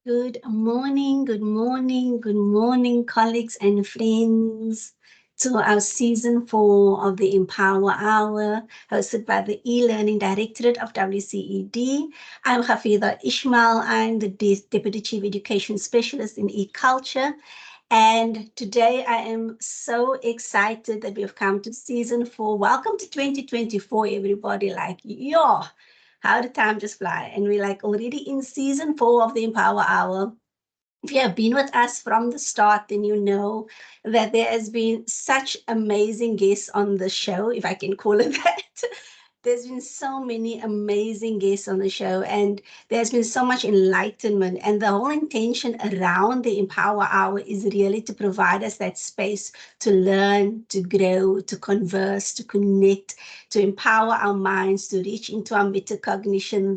Good morning, good morning, good morning, colleagues and friends, to our season 4 of the Empower Hour, hosted by the eLearning Directorate of WCED. I'm Gafieza Ismail. I'm the Deputy Chief Education Specialist in e-culture. And today I am so excited that we have come to season 4. Welcome to 2024, everybody. How did time just fly? And we're already in season 4 of the Empower Hour. If you have been with us from the start, then you know that there has been such amazing guests on the show, if I can call it that. There's been so many amazing guests on the show, and there's been so much enlightenment. And the whole intention around the Empower Hour is really to provide us that space to learn, to grow, to converse, to connect, to empower our minds, to reach into our metacognition,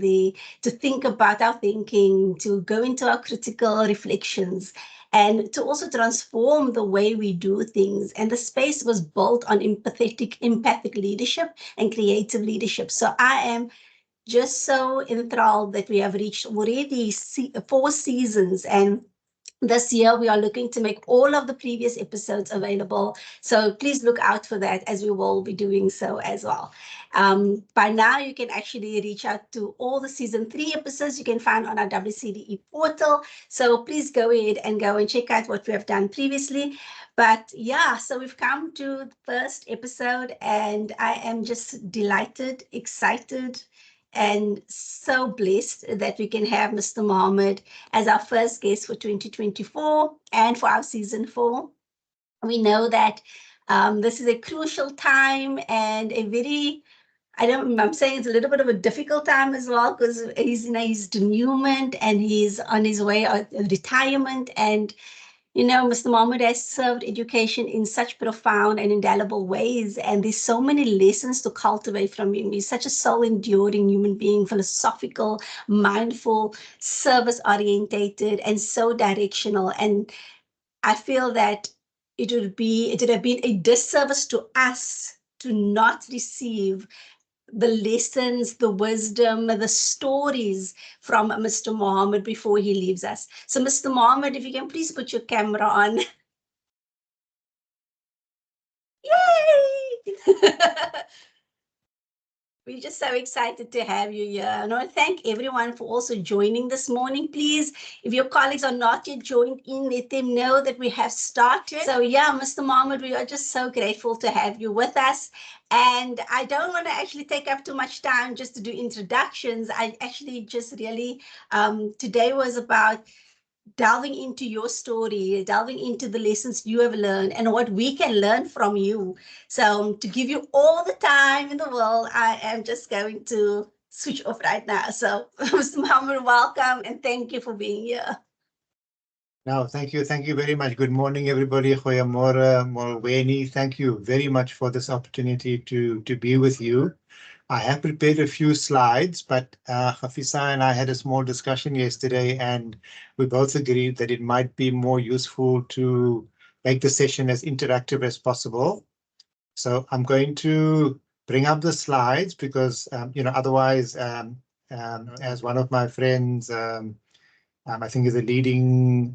to think about our thinking, to go into our critical reflections, and to also transform the way we do things. And the space was built on empathic leadership and creative leadership. So I am just so enthralled that we have reached already 4 seasons, and this year we are looking to make all of the previous episodes available. So please look out for that, as we will be doing so as well. By now, you can actually reach out to all the season 3 episodes you can find on our WCDE portal. So please go ahead and check out what we have done previously. But yeah, so we've come to the first episode, and I am just delighted, excited, and so blessed that we can have Mr. Mahomed as our first guest for 2024 and for our season 4. We know that this is a crucial time and a very, I'm saying it's a little bit of a difficult time as well, because he's in his denouement and he's on his way of retirement. And Mr. Mahomed has served education in such profound and indelible ways, and there's so many lessons to cultivate from him. He's such a soul-enduring human being, philosophical, mindful, service-orientated, and so directional. And I feel that it would have been a disservice to us to not receive the lessons, the wisdom, the stories from Mr. Mahomed before he leaves us. So, Mr. Mahomed, if you can please put your camera on. Yay! We're just so excited to have you here. I want to thank everyone for also joining this morning. Please, if your colleagues are not yet joined in, let them know that we have started. So yeah, Mr. Mahomed, we are just so grateful to have you with us. And I don't want to actually take up too much time just to do introductions. I actually just really, today was about delving into your story, delving into the lessons you have learned and what we can learn from you. So to give you all the time in the world, I am just going to switch off right now. So Mr. Mahomed, welcome and thank you for being here. No, thank you. Thank you very much. Good morning, everybody. Goeiemorgen, Morweni. Thank you very much for this opportunity to be with you. I have prepared a few slides, but Gafieza and I had a small discussion yesterday, and we both agreed that it might be more useful to make the session as interactive as possible. So I'm going to bring up the slides because, otherwise, as one of my friends, I think is a leading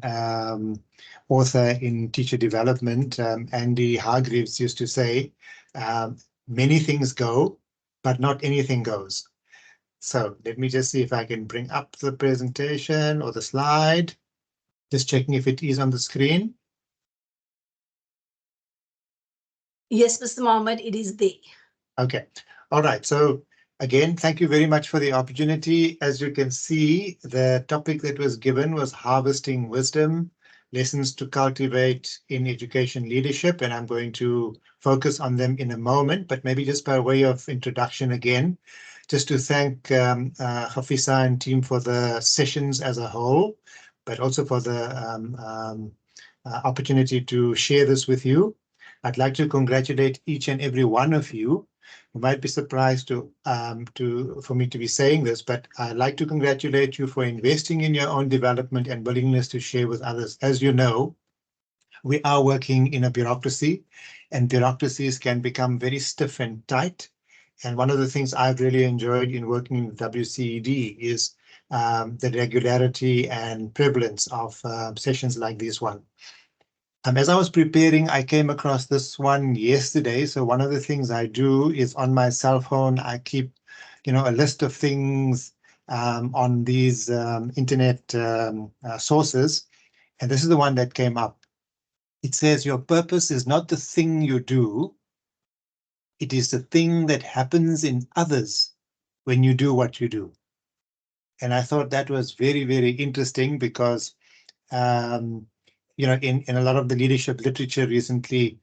author in teacher development, Andy Hargreaves used to say, many things go, but not anything goes. So let me just see if I can bring up the presentation or the slide. Just checking if it is on the screen. Yes, Mr. Mahomed, it is there. Okay. All right. So again, thank you very much for the opportunity. As you can see, the topic that was given was harvesting wisdom, lessons to cultivate in education leadership, and I'm going to focus on them in a moment, but maybe just by way of introduction again, just to thank Gafieza and team for the sessions as a whole, but also for the opportunity to share this with you. I'd like to congratulate each and every one of you. You might be surprised for me to be saying this, but I'd like to congratulate you for investing in your own development and willingness to share with others. As you know, we are working in a bureaucracy, and bureaucracies can become very stiff and tight. And one of the things I've really enjoyed in working in WCED is the regularity and prevalence of sessions like this one. As I was preparing, I came across this one yesterday. So one of the things I do is on my cell phone, I keep, a list of things on these internet sources. And this is the one that came up. It says, your purpose is not the thing you do. It is the thing that happens in others when you do what you do. And I thought that was very, very interesting because in a lot of the leadership literature recently,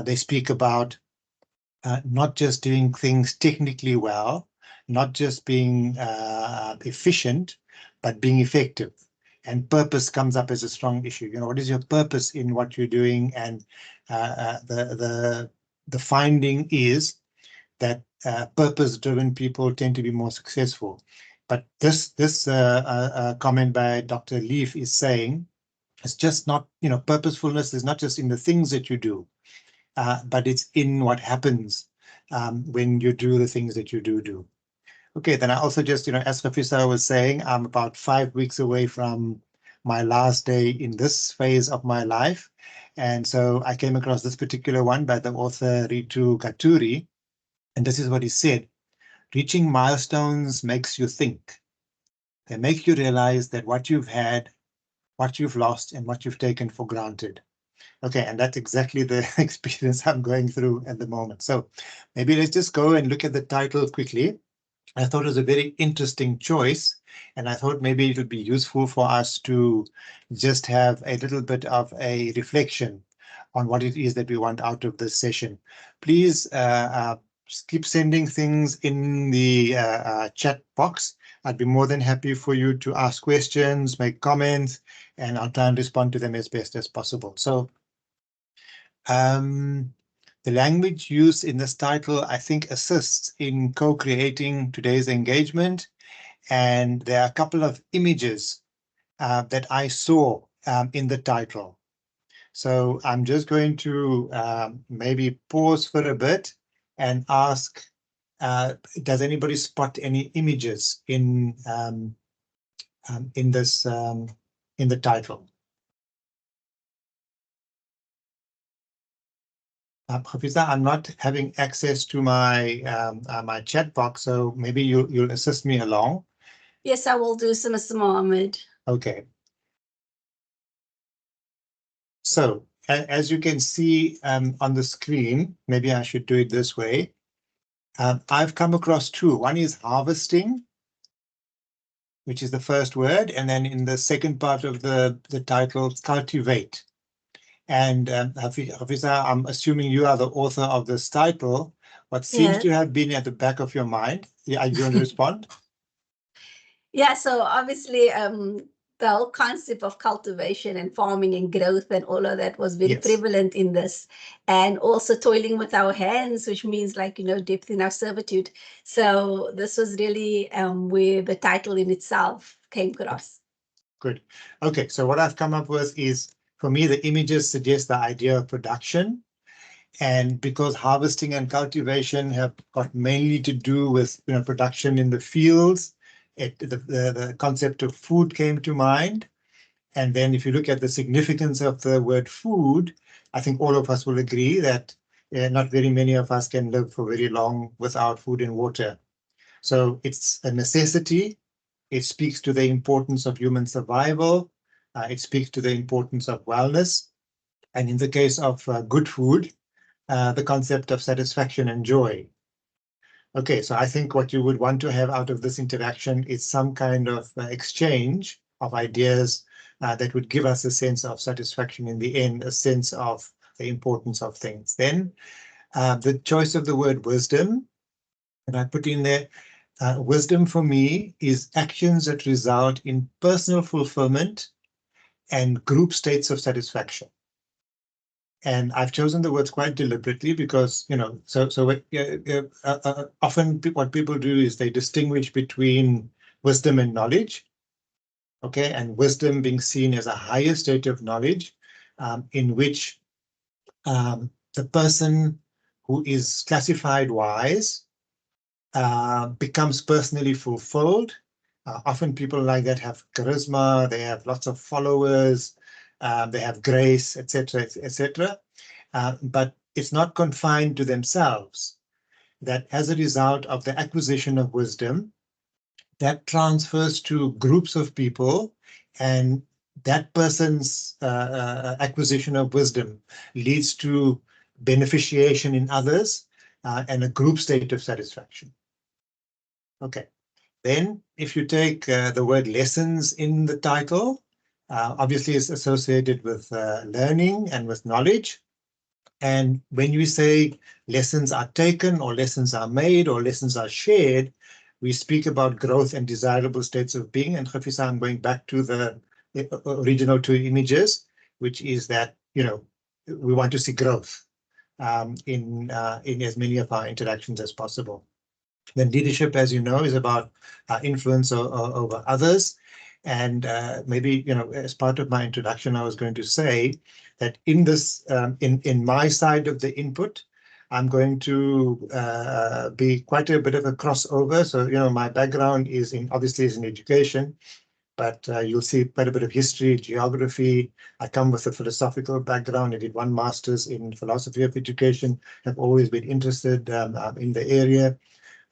they speak about not just doing things technically well, not just being efficient, but being effective. And purpose comes up as a strong issue. What is your purpose in what you're doing? And the finding is that purpose-driven people tend to be more successful. But this comment by Dr. Leaf is saying it's just not, purposefulness is not just in the things that you do, but it's in what happens when you do the things that you do. Okay, then I also just, as Gafieza was saying, I'm about 5 weeks away from my last day in this phase of my life. And so I came across this particular one by the author Ritu Katuri. And this is what he said. Reaching milestones makes you think. They make you realize that what you've had, what you've lost, and what you've taken for granted. Okay, and that's exactly the experience I'm going through at the moment. So maybe let's just go and look at the title quickly. I thought it was a very interesting choice, and I thought maybe it would be useful for us to just have a little bit of a reflection on what it is that we want out of this session. Please keep sending things in the chat box. I'd be more than happy for you to ask questions, make comments, and I'll try and respond to them as best as possible. So the language used in this title, I think, assists in co-creating today's engagement. And there are a couple of images that I saw in the title. So I'm just going to maybe pause for a bit and ask, does anybody spot any images in this in the title? Gafieza, I'm not having access to my my chat box, so maybe you'll assist me along. Yes, I will do so, Mr. Mahomed. Okay. So as you can see on the screen, maybe I should do it this way. I've come across two. One is harvesting, which is the first word, and then in the second part of the title, cultivate. And Gafieza, I'm assuming you are the author of this title. What seems to have been at the back of your mind? Are you going to respond? Yeah, so obviously the whole concept of cultivation and farming and growth and all of that was very prevalent in this. And also toiling with our hands, which means depth in our servitude. So this was really where the title in itself came across. Good. Okay, so what I've come up with is, for me, the images suggest the idea of production. And because harvesting and cultivation have got mainly to do with production in the fields, the concept of food came to mind. And then if you look at the significance of the word food, I think all of us will agree that not very many of us can live for very long without food and water. So it's a necessity. It speaks to the importance of human survival. It speaks to the importance of wellness. And in the case of good food, the concept of satisfaction and joy. Okay, so I think what you would want to have out of this interaction is some kind of exchange of ideas that would give us a sense of satisfaction in the end, a sense of the importance of things. Then the choice of the word wisdom, and I put in there, wisdom for me is actions that result in personal fulfillment and group states of satisfaction. And I've chosen the words quite deliberately because, often what people do is they distinguish between wisdom and knowledge. Okay, and wisdom being seen as a higher state of knowledge in which the person who is classified wise becomes personally fulfilled Often people like that have charisma, they have lots of followers, they have grace, etc., etc. But it's not confined to themselves. That as a result of the acquisition of wisdom, that transfers to groups of people, and that person's acquisition of wisdom leads to beneficiation in others and a group state of satisfaction. Okay. Then, if you take the word lessons in the title, obviously it's associated with learning and with knowledge. And when you say lessons are taken or lessons are made or lessons are shared, we speak about growth and desirable states of being. And Gafieza, I'm going back to the original two images, which is that, you know, we want to see growth in as many of our interactions as possible. Then leadership, as you know, is about influence over others. And maybe, you know, as part of my introduction, I was going to say that in this, in my side of the input, I'm going to be quite a bit of a crossover. So, you know, my background is obviously is in education, but you'll see quite a bit of history, geography. I come with a philosophical background. I did one master's in philosophy of education. Have always been interested in the area.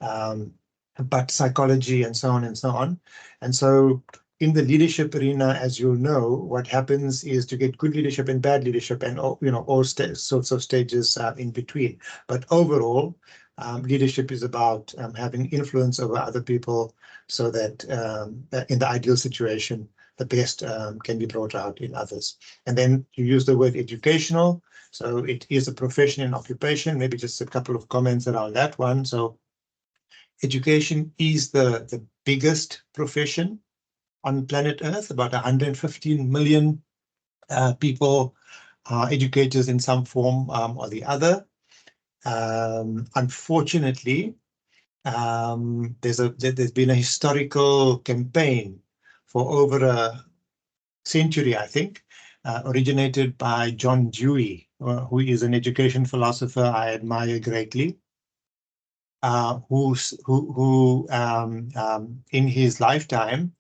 But psychology and so on and so on. And so in the leadership arena, as you'll know, what happens is to get good leadership and bad leadership and, you know, all sorts of stages in between. But overall, leadership is about having influence over other people so that in the ideal situation, the best can be brought out in others. And then you use the word educational. So it is a profession and occupation. Maybe just a couple of comments around that one. So education is the biggest profession on planet Earth. About 115 million people are educators in some form or the other. Unfortunately, there's been a historical campaign for over a century, I think, originated by John Dewey, who is an education philosopher I admire greatly. Who in his lifetime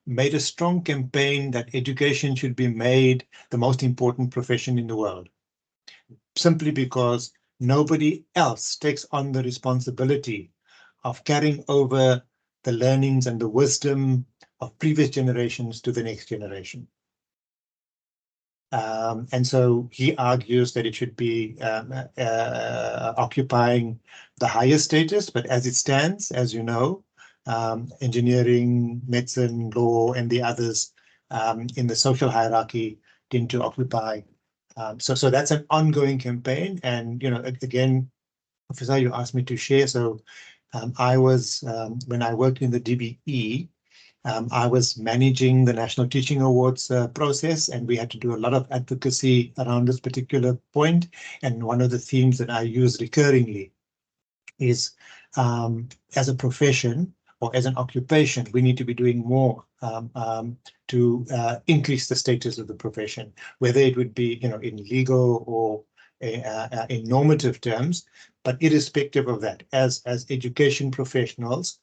made a strong campaign that education should be made the most important profession in the world, simply because nobody else takes on the responsibility of carrying over the learnings and the wisdom of previous generations to the next generation. And so he argues that it should be occupying the highest status, but as it stands, as you know, engineering, medicine, law, and the others in the social hierarchy tend to occupy. So that's an ongoing campaign. And, you know, again, Professor, you asked me to share. So I was, when I worked in the DBE, I was managing the National Teaching Awards process, and we had to do a lot of advocacy around this particular point. And one of the themes that I use recurringly is as a profession or as an occupation, we need to be doing more to increase the status of the profession, whether it would be, you know, in legal or in normative terms. But irrespective of that, as education professionals,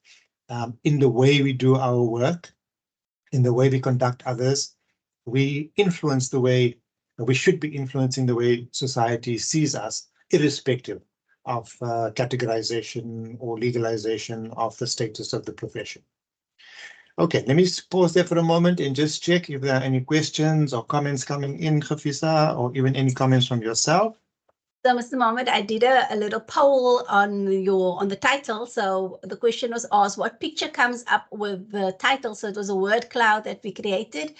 in the way we do our work, in the way we conduct others, we influence the way, we should be influencing the way society sees us, irrespective of categorization or legalization of the status of the profession. Okay, let me pause there for a moment and just check if there are any questions or comments coming in, Gafieza, or even any comments from yourself. So, Mr. Mahomed, I did a little poll on the title. So the question was asked, what picture comes up with the title? So it was a word cloud that we created.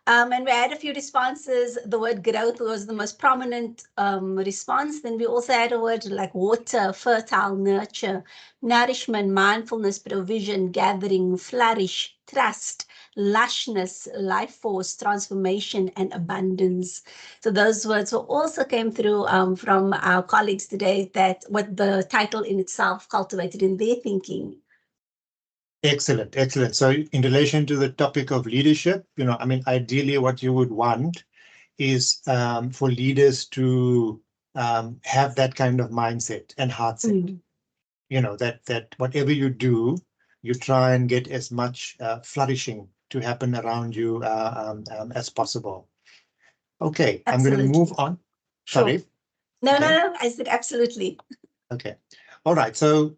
And we had a few responses. The word growth was the most prominent response. Then we also had a word like water, fertile, nurture, nourishment, mindfulness, provision, gathering, flourish, trust, lushness, life force, transformation, and abundance. So those words also came through from our colleagues today, that what the title in itself cultivated in their thinking. Excellent, excellent. So in relation to the topic of leadership, you know, I mean, ideally what you would want is for leaders to have that kind of mindset and heart set. You know, that whatever you do, you try and get as much flourishing to happen around you as possible. Okay, I'm going to move Absolutely. on. Sure. Sorry. No, Okay. no, no. I said absolutely. Okay. All right. So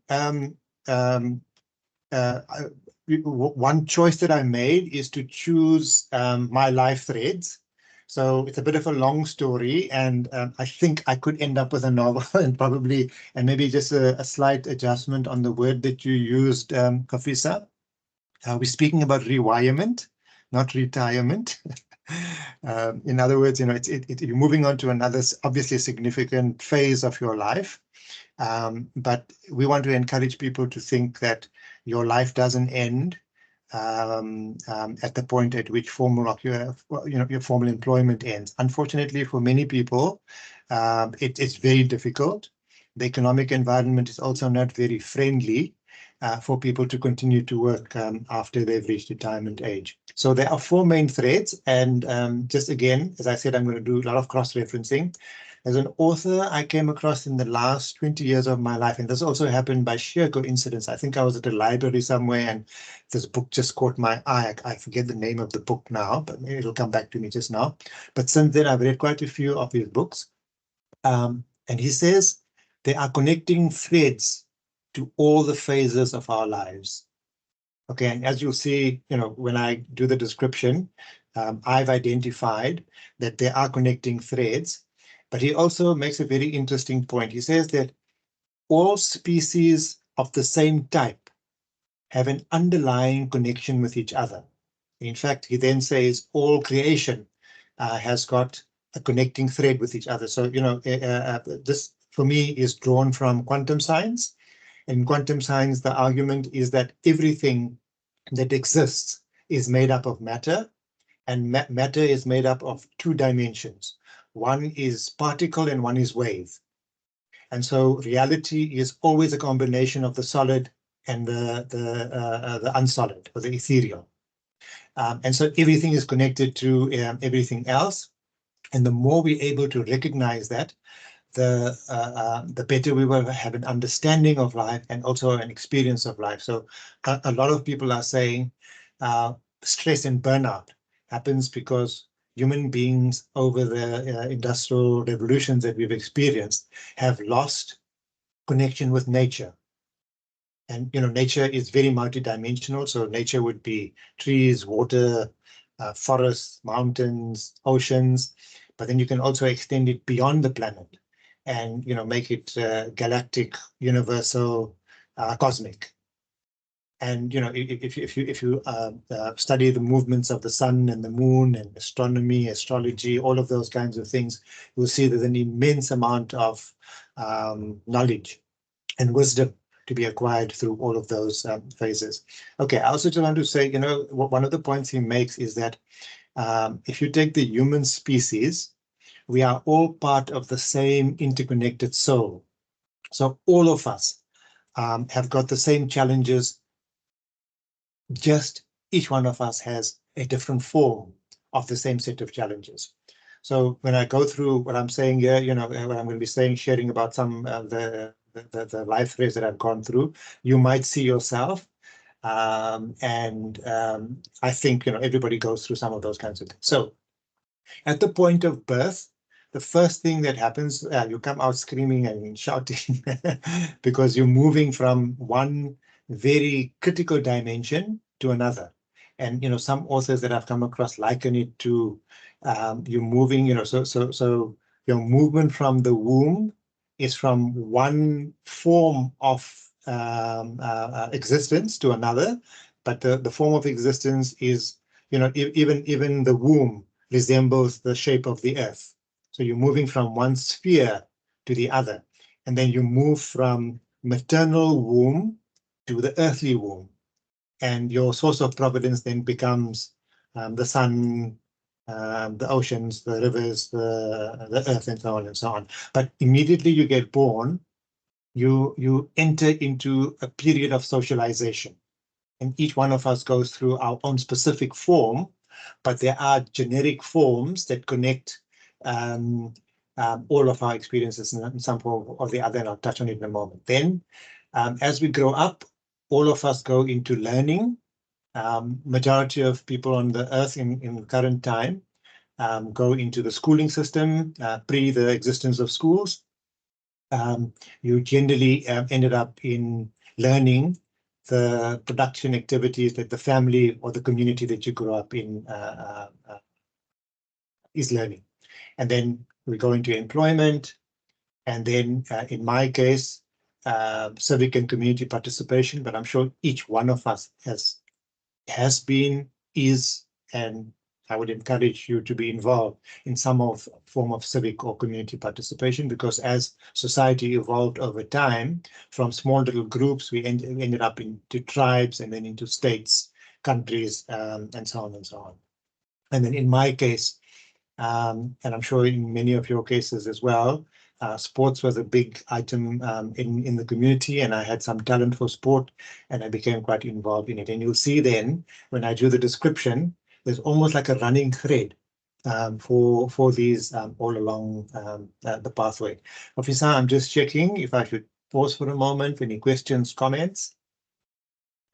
one choice that I made is to choose my life threads. So it's a bit of a long story, and I think I could end up with a novel and probably, and maybe just a slight adjustment on the word that you used, Gafieza. We're speaking about rewirement, not retirement. In other words, you're moving on to another, obviously significant phase of your life. But we want to encourage people to think that your life doesn't end at the point at which your formal employment ends. Unfortunately, for many people, it's very difficult. The economic environment is also not very friendly for people to continue to work after they've reached retirement age. So there are four main threads, and just again, as I said, I'm going to do a lot of cross-referencing. As an author, I came across in the last 20 years of my life, and this also happened by sheer coincidence. I think I was at a library somewhere, and this book just caught my eye. I forget the name of the book now, but maybe it'll come back to me just now. But since then, I've read quite a few of his books. And he says there are connecting threads to all the phases of our lives. Okay, and as you'll see, when I do the description, I've identified that there are connecting threads. But he also makes a very interesting point. He says that all species of the same type have an underlying connection with each other. In fact, he then says all creation has got a connecting thread with each other. So, this for me is drawn from quantum science. In quantum science, the argument is that everything that exists is made up of matter, and matter is made up of two dimensions. One is particle and one is wave. And so reality is always a combination of the solid and the unsolid, or the ethereal. And so everything is connected to everything else. And the more we're able to recognize that, the better we will have an understanding of life and also an experience of life. So a lot of people are saying stress and burnout happens because human beings over the industrial revolutions that we've experienced have lost connection with nature. And nature is very multidimensional. So nature would be trees, water, forests, mountains, oceans, but then you can also extend it beyond the planet and make it galactic, universal, cosmic. And if you study the movements of the sun and the moon and astronomy, astrology, all of those kinds of things, you'll see there's an immense amount of knowledge and wisdom to be acquired through all of those phases. Okay, I also just want to say, one of the points he makes is that if you take the human species, we are all part of the same interconnected soul. So all of us have got the same challenges, just each one of us has a different form of the same set of challenges. So when I go through what I'm saying here, what I'm going to be saying, sharing about some of the life threads that I've gone through, you might see yourself. I think, everybody goes through some of those kinds of things. So at the point of birth, the first thing that happens, you come out screaming and shouting because you're moving from one very critical dimension to another. And, some authors that I've come across liken it to you moving, so your movement from the womb is from one form of existence to another, but the form of existence is, even the womb resembles the shape of the earth. So you're moving from one sphere to the other, and then you move from maternal womb to the earthly womb. And your source of providence then becomes the sun, the oceans, the rivers, the earth, and so on and so on. But immediately you get born, you enter into a period of socialization. And each one of us goes through our own specific form, but there are generic forms that connect all of our experiences in some form or the other, and I'll touch on it in a moment. Then, as we grow up, all of us go into learning. Majority of people on the earth in current time go into the schooling system pre the existence of schools. You generally ended up in learning the production activities that the family or the community that you grew up in is learning. And then we go into employment. And then in my case, civic and community participation, but I'm sure each one of us has been, is, and I would encourage you to be involved in some form of civic or community participation, because as society evolved over time, from small little groups, we ended up into tribes and then into states, countries, and so on and so on. And then in my case, and I'm sure in many of your cases as well, sports was a big item in the community, and I had some talent for sport, and I became quite involved in it. And you'll see then, when I do the description, there's almost like a running thread for these all along the pathway. Officer, I'm just checking if I should pause for a moment. Any questions, comments?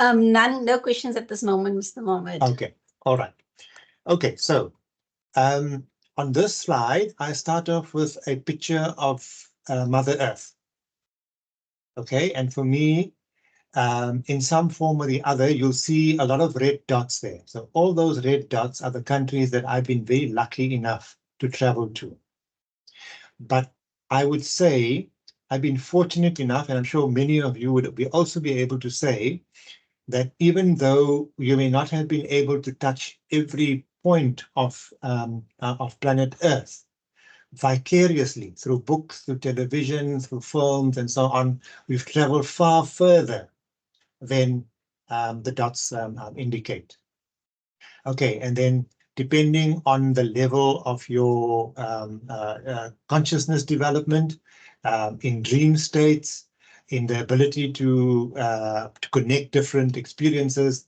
None, no questions at this moment, Mr. Mahomed. Okay, all right. Okay, so on this slide, I start off with a picture of Mother Earth. Okay, and for me, in some form or the other, you'll see a lot of red dots there. So all those red dots are the countries that I've been very lucky enough to travel to. But I would say I've been fortunate enough, and I'm sure many of you would also be able to say, that even though you may not have been able to touch every point of planet Earth, vicariously through books, through television, through films, and so on, we've traveled far further than the dots indicate. Okay, and then depending on the level of your consciousness development, in dream states, in the ability to connect different experiences,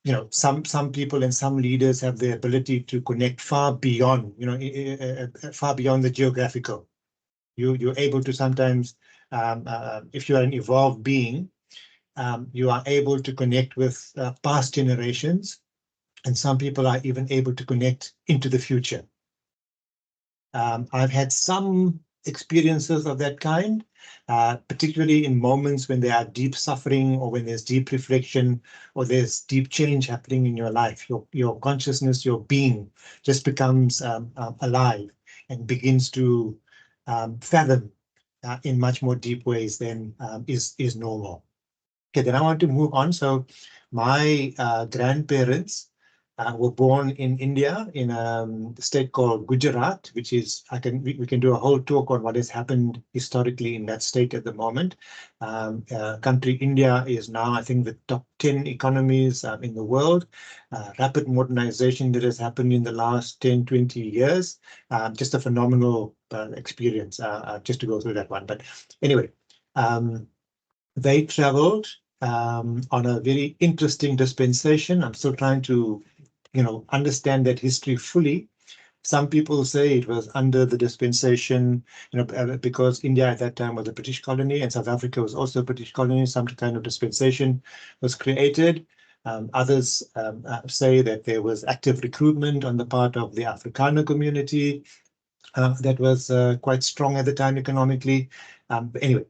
you know, some people and some leaders have the ability to connect far beyond, you know, far beyond the geographical. You're able to sometimes, if you are an evolved being, you are able to connect with past generations, and some people are even able to connect into the future. I've had some experiences of that kind, particularly in moments when there are deep suffering, or when there's deep reflection, or there's deep change happening in your life. Your consciousness, your being just becomes alive and begins to fathom in much more deep ways than is normal. Okay, then I want to move on. So my grandparents were born in India, in a state called Gujarat, which is, we can do a whole talk on what has happened historically in that state at the moment. Country India is now, I think, the top 10 economies in the world. Rapid modernization that has happened in the last 10, 20 years. Just a phenomenal experience, just to go through that one. But anyway, they traveled on a very interesting dispensation. I'm still trying to, you know, understand that history fully. Some people say it was under the dispensation, you know, because India at that time was a British colony and South Africa was also a British colony. Some kind of dispensation was created. Others say that there was active recruitment on the part of the Afrikaner community that was quite strong at the time economically. But anyway,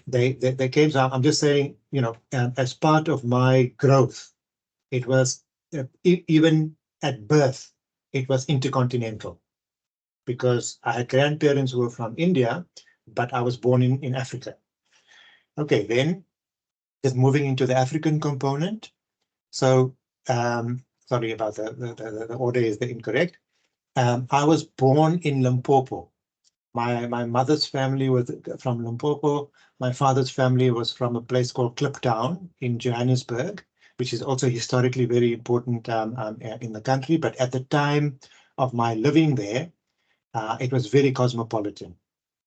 they came. So I'm just saying, you know, as part of my growth, it was even at birth, it was intercontinental, because I had grandparents who were from India, but I was born in Africa. Okay, then just moving into the African component. So sorry about the order is incorrect. I was born in Limpopo. My mother's family was from Limpopo. My father's family was from a place called Kliptown in Johannesburg, which is also historically very important in the country. But at the time of my living there, it was very cosmopolitan.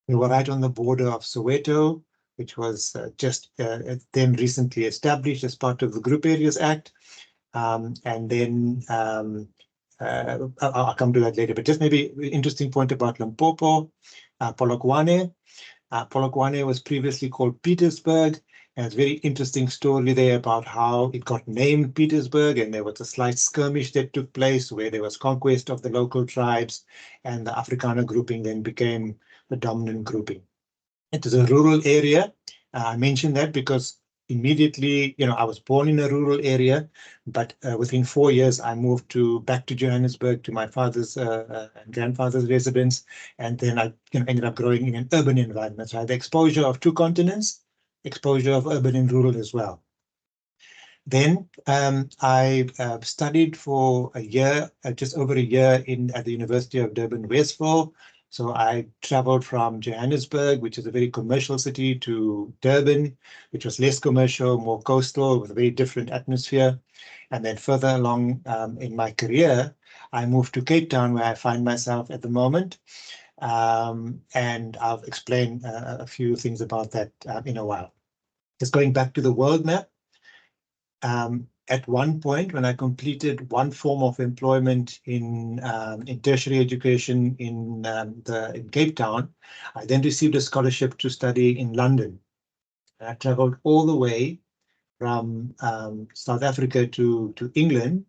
We were right on the border of Soweto, which was just then recently established as part of the Group Areas Act. And then I'll come to that later, but just maybe an interesting point about Limpopo, Polokwane. Polokwane was previously called Petersburg, There's a very interesting story there about how it got named Petersburg, and there was a slight skirmish that took place where there was conquest of the local tribes, and the Afrikaner grouping then became the dominant grouping. It is a rural area. I mentioned that because immediately, I was born in a rural area, but within 4 years, I moved back to Johannesburg to my father's and grandfather's residence, and then I ended up growing in an urban environment. So I had the exposure of two continents, exposure of urban and rural as well. Then I studied for a year, just over a year at the University of Durban, Westville. So I traveled from Johannesburg, which is a very commercial city, to Durban, which was less commercial, more coastal, with a very different atmosphere. And then further along in my career, I moved to Cape Town, where I find myself at the moment. And I'll explain a few things about that in a while. Just going back to the world map. At one point, when I completed one form of employment in tertiary education in Cape Town, I then received a scholarship to study in London. I traveled all the way from South Africa to England,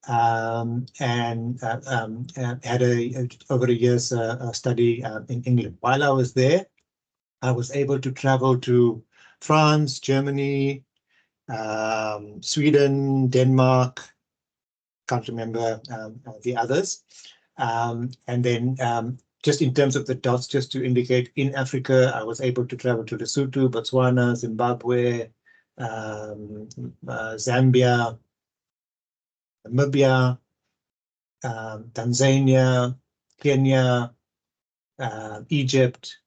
and had over a year's study in England. While I was there, I was able to travel to France, Germany, Sweden, Denmark, can't remember the others. And then just in terms of the dots, just to indicate, in Africa, I was able to travel to Lesotho, Botswana, Zimbabwe, Zambia, Namibia, Tanzania, Kenya, Egypt,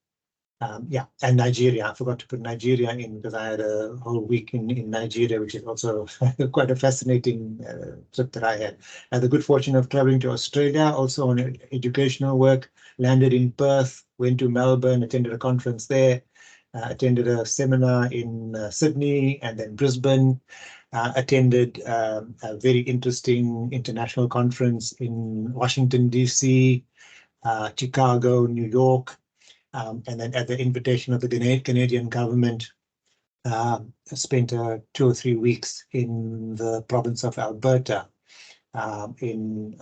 and Nigeria. I forgot to put Nigeria in because I had a whole week in Nigeria, which is also quite a fascinating trip that I had. I had the good fortune of traveling to Australia, also on educational work, landed in Perth, went to Melbourne, attended a conference there, attended a seminar in Sydney and then Brisbane, attended a very interesting international conference in Washington, D.C., Chicago, New York. And then at the invitation of the Canadian government, spent 2 or 3 weeks in the province of Alberta in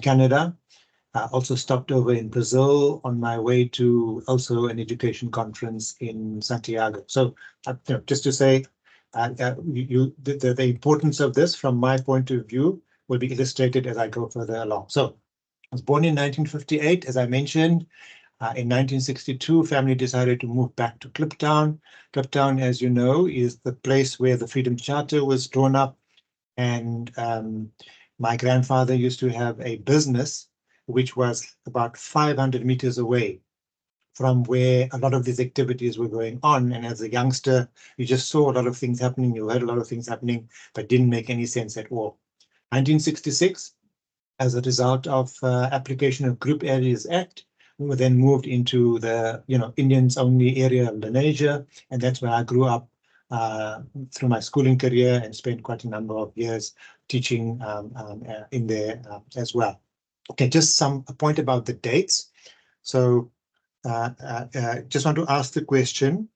Canada. Also stopped over in Brazil on my way to also an education conference in Santiago. So just to say, the importance of this from my point of view will be illustrated as I go further along. So I was born in 1958, as I mentioned. In 1962, family decided to move back to Kliptown. Kliptown, as you know, is the place where the Freedom Charter was drawn up. And my grandfather used to have a business which was about 500 meters away from where a lot of these activities were going on. And as a youngster, you just saw a lot of things happening, you heard a lot of things happening, but didn't make any sense at all. 1966, as a result of application of Group Areas Act, we were then moved into the Indians only area of Lenasia, and that's where I grew up through my schooling career and spent quite a number of years teaching in there as well. Okay, just a point about the dates. So just want to ask the question,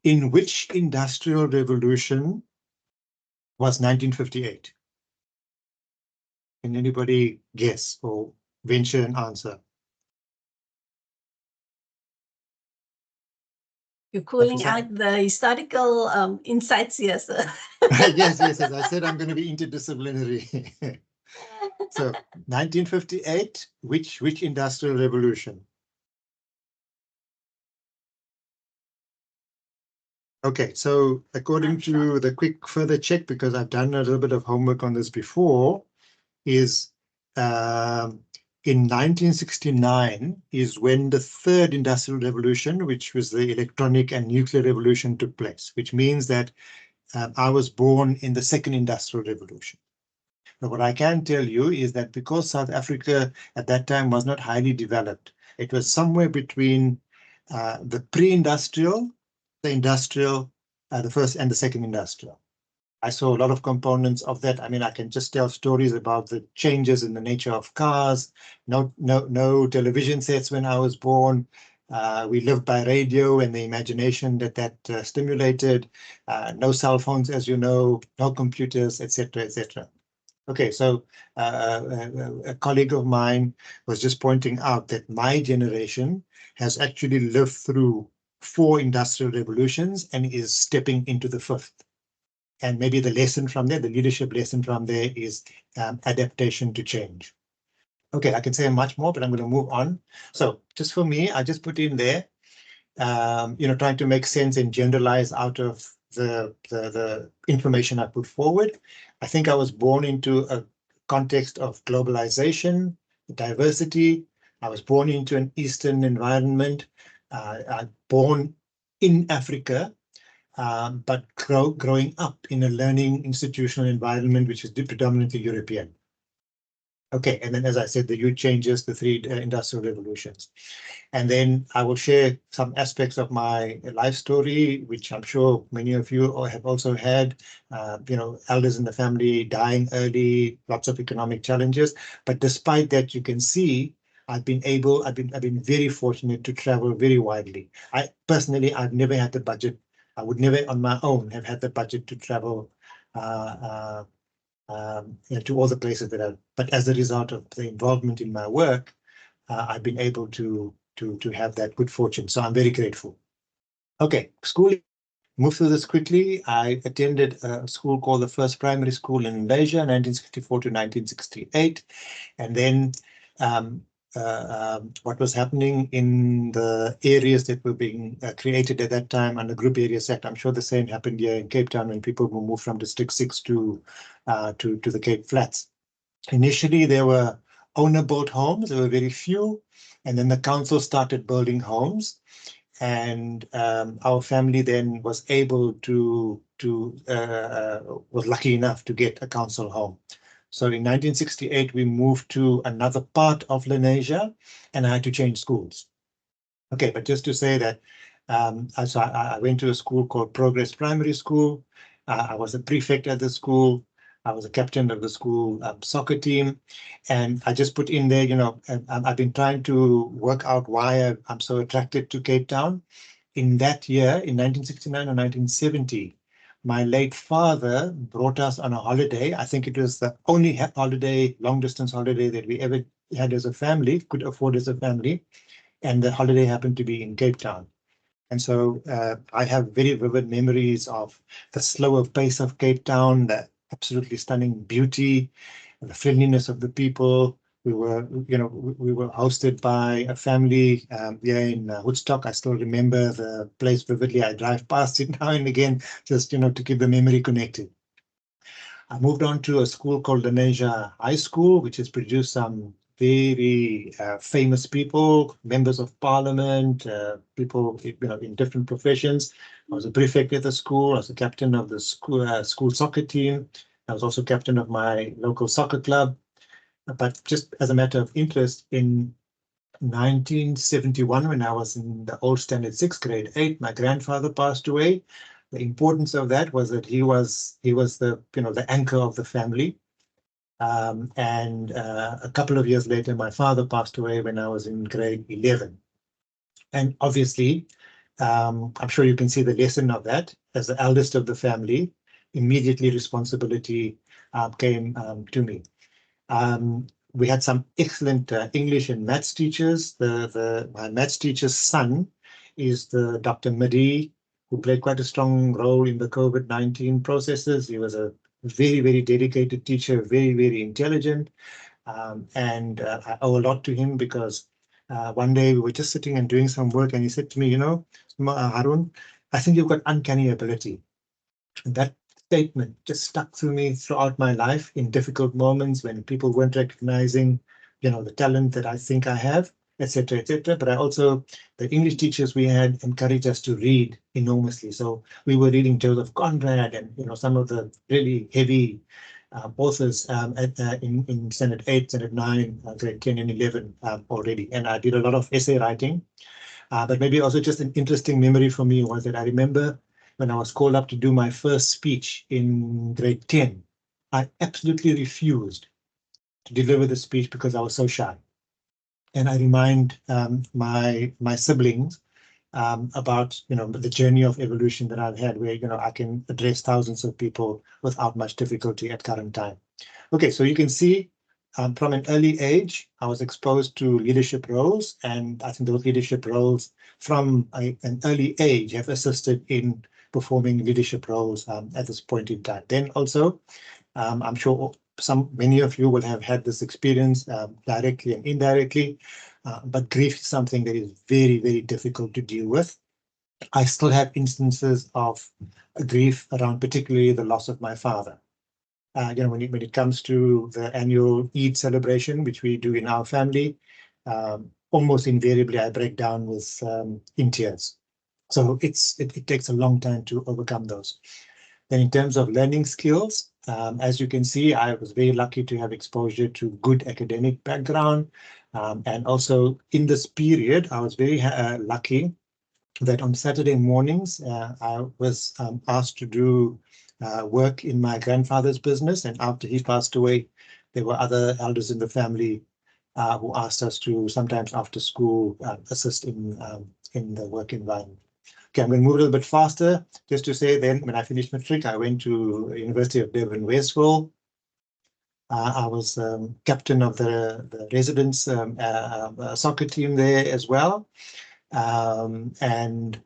in which industrial revolution was 1958? Can anybody guess or venture an answer? You're calling out the historical insights here, sir. Yes. As I said, I'm going to be interdisciplinary. So 1958, which industrial revolution? Okay, so according to the quick further check, because I've done a little bit of homework on this before, is in 1969 is when the third industrial revolution, which was the electronic and nuclear revolution, took place, which means that I was born in the second industrial revolution. But what I can tell you is that because South Africa at that time was not highly developed, it was somewhere between the pre-industrial, the industrial, the first and the second industrial. I saw a lot of components of that. I mean, I can just tell stories about the changes in the nature of cars, no television sets when I was born, We lived by radio and the imagination that stimulated. No cell phones, as you know, no computers, etc., etc. Okay, so a colleague of mine was just pointing out that my generation has actually lived through 4 industrial revolutions and is stepping into the 5th. And maybe the lesson from there, the leadership lesson from there is adaptation to change. Okay, I can say much more, but I'm going to move on. So just for me, I just put in there, trying to make sense and generalize out of the information I put forward. I think I was born into a context of globalization, diversity. I was born into an Eastern environment. I'm born in Africa, but growing up in a learning institutional environment, which is predominantly European. Okay, and then as I said, the huge changes, the 3 industrial revolutions. And then I will share some aspects of my life story, which I'm sure many of you have also had, elders in the family dying early, lots of economic challenges. But despite that, you can see I've been very fortunate to travel very widely. I've never had the budget. I would never on my own have had the budget to travel to all the places that but as a result of the involvement in my work, I've been able to have that good fortune. So I'm very grateful. Okay, schooling. Move through this quickly. I attended a school called the First Primary School in Malaysia, 1964 to 1968. And then what was happening in the areas that were being created at that time under Group Areas Act. I'm sure the same happened here in Cape Town when people were moved from District 6 to the Cape Flats. Initially, there were owner-built homes. There were very few. And then the council started building homes. And our family then was able was lucky enough to get a council home. So in 1968, we moved to another part of Lenasia, and I had to change schools. Okay, but just to say that, so I went to a school called Progress Primary School. I was a prefect at the school. I was a captain of the school soccer team. And I just put in there, I've been trying to work out why I'm so attracted to Cape Town. In that year, in 1969 or 1970, my late father brought us on a holiday. I think it was the only holiday, long distance holiday that we ever had as a family, could afford as a family. And the holiday happened to be in Cape Town. And so I have very vivid memories of the slower pace of Cape Town, the absolutely stunning beauty, the friendliness of the people. We were hosted by a family here in Woodstock. I still remember the place vividly. I drive past it now and again, just, to keep the memory connected. I moved on to a school called Lenasia High School, which has produced some very famous people, members of parliament, people in different professions. I was a prefect at the school. I was the captain of the school soccer team. I was also captain of my local soccer club. But just as a matter of interest, in 1971, when I was in the old standard 6th grade 8, my grandfather passed away. The importance of that was that he was the anchor of the family. And a couple of years later, my father passed away when I was in grade 11. And obviously, I'm sure you can see the lesson of that. As the eldest of the family, immediately responsibility came to me. We had some excellent English and maths teachers. My maths teacher's son is the Dr. Madi, who played quite a strong role in the COVID-19 processes. He was a very, very dedicated teacher, very, very intelligent. And I owe a lot to him because one day we were just sitting and doing some work, and he said to me, Haroon, I think you've got uncanny ability. And that statement just stuck through me throughout my life in difficult moments when people weren't recognizing, the talent that I think I have, etc., etc. But the English teachers we had encouraged us to read enormously. So we were reading Joseph Conrad and, some of the really heavy authors in Standard 8, Standard 9, grade 10 and 11 already. And I did a lot of essay writing. But maybe also just an interesting memory for me was that I remember when I was called up to do my first speech in grade 10, I absolutely refused to deliver the speech because I was so shy. and I remind my siblings about the journey of evolution that I've had, where I can address thousands of people without much difficulty at current time. Okay, so you can see from an early age, I was exposed to leadership roles, and I think those leadership roles from an early age have assisted in performing leadership roles at this point in time. Then also, I'm sure many of you will have had this experience directly and indirectly, but grief is something that is very, very difficult to deal with. I still have instances of grief around particularly the loss of my father. When it comes to the annual Eid celebration, which we do in our family, almost invariably I break down with in tears. So it takes a long time to overcome those. Then in terms of learning skills, as you can see, I was very lucky to have exposure to good academic background. And also in this period, I was very lucky that on Saturday mornings, I was asked to do work in my grandfather's business. And after he passed away, there were other elders in the family who asked us to sometimes after school assist in the work environment. Okay, I'm going to move a little bit faster just to say then when I finished matric, I went to University of Durban, Westville. I was captain of the residence soccer team there as well. And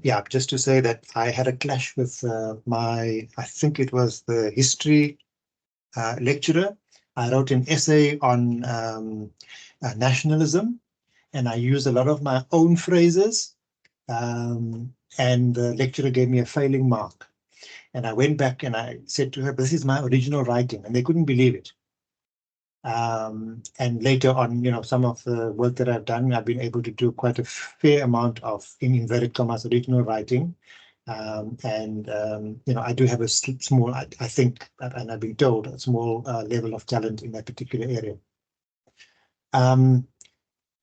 yeah, just to say that I had a clash with I think it was the history lecturer. I wrote an essay on nationalism, and I used a lot of my own phrases. And the lecturer gave me a failing mark. And I went back and I said to her, this is my original writing, and they couldn't believe it. And later on, some of the work that I've done, I've been able to do quite a fair amount of, in inverted commas, original writing. I do have a small, I think, and I've been told, a small level of talent in that particular area.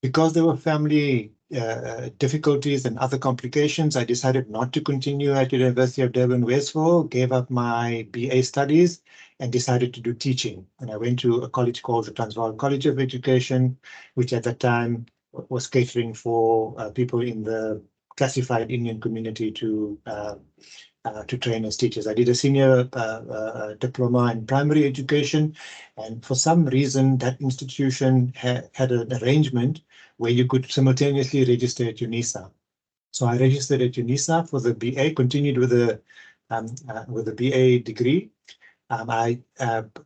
Because there were family difficulties and other complications, I decided not to continue at the University of Durban, Westville, gave up my BA studies and decided to do teaching. And I went to a college called the Transvaal College of Education, which at that time was catering for people in the classified Indian community to train as teachers. I did a senior diploma in primary education, and for some reason that institution had an arrangement where you could simultaneously register at UNISA. So I registered at UNISA for the BA, continued with the BA degree. I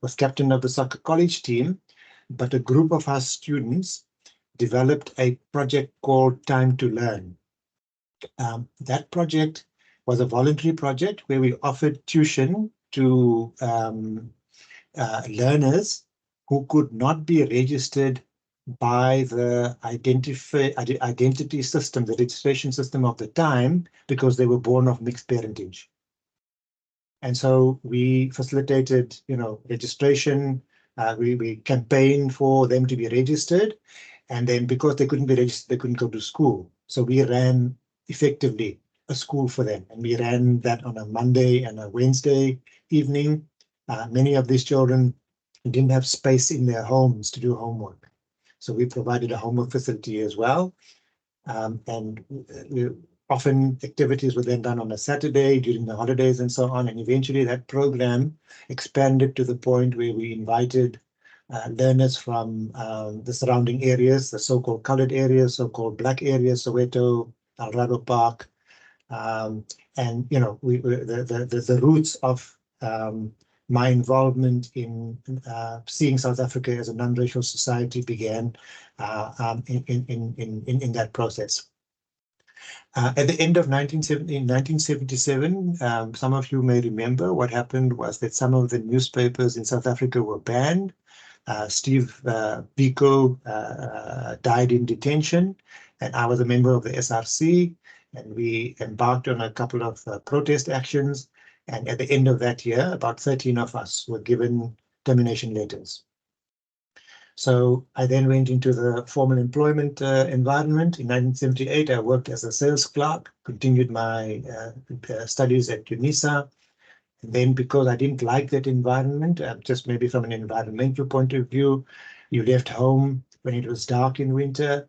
was captain of the soccer college team, but a group of our students developed a project called Time to Learn. That project was a voluntary project where we offered tuition to learners who could not be registered by the identity system, the registration system of the time, because they were born of mixed parentage. And so we facilitated, registration. We campaigned for them to be registered. And then because they couldn't be registered, they couldn't go to school. So we ran effectively a school for them. And we ran that on a Monday and a Wednesday evening. Many of these children didn't have space in their homes to do homework. So we provided a homework facility as well. And often activities were then done on a Saturday during the holidays and so on. And eventually that program expanded to the point where we invited learners from the surrounding areas, the so-called colored areas, so-called black areas, Soweto, Alrado Park. And, the roots of my involvement in seeing South Africa as a non-racial society began in that process. At the end of 1977, some of you may remember what happened was that some of the newspapers in South Africa were banned. Steve Biko died in detention, and I was a member of the SRC, and we embarked on a couple of protest actions. And at the end of that year, about 13 of us were given termination letters. So I then went into the formal employment environment. In 1978, I worked as a sales clerk, continued my studies at UNISA. And then because I didn't like that environment, just maybe from an environmental point of view, you left home when it was dark in winter.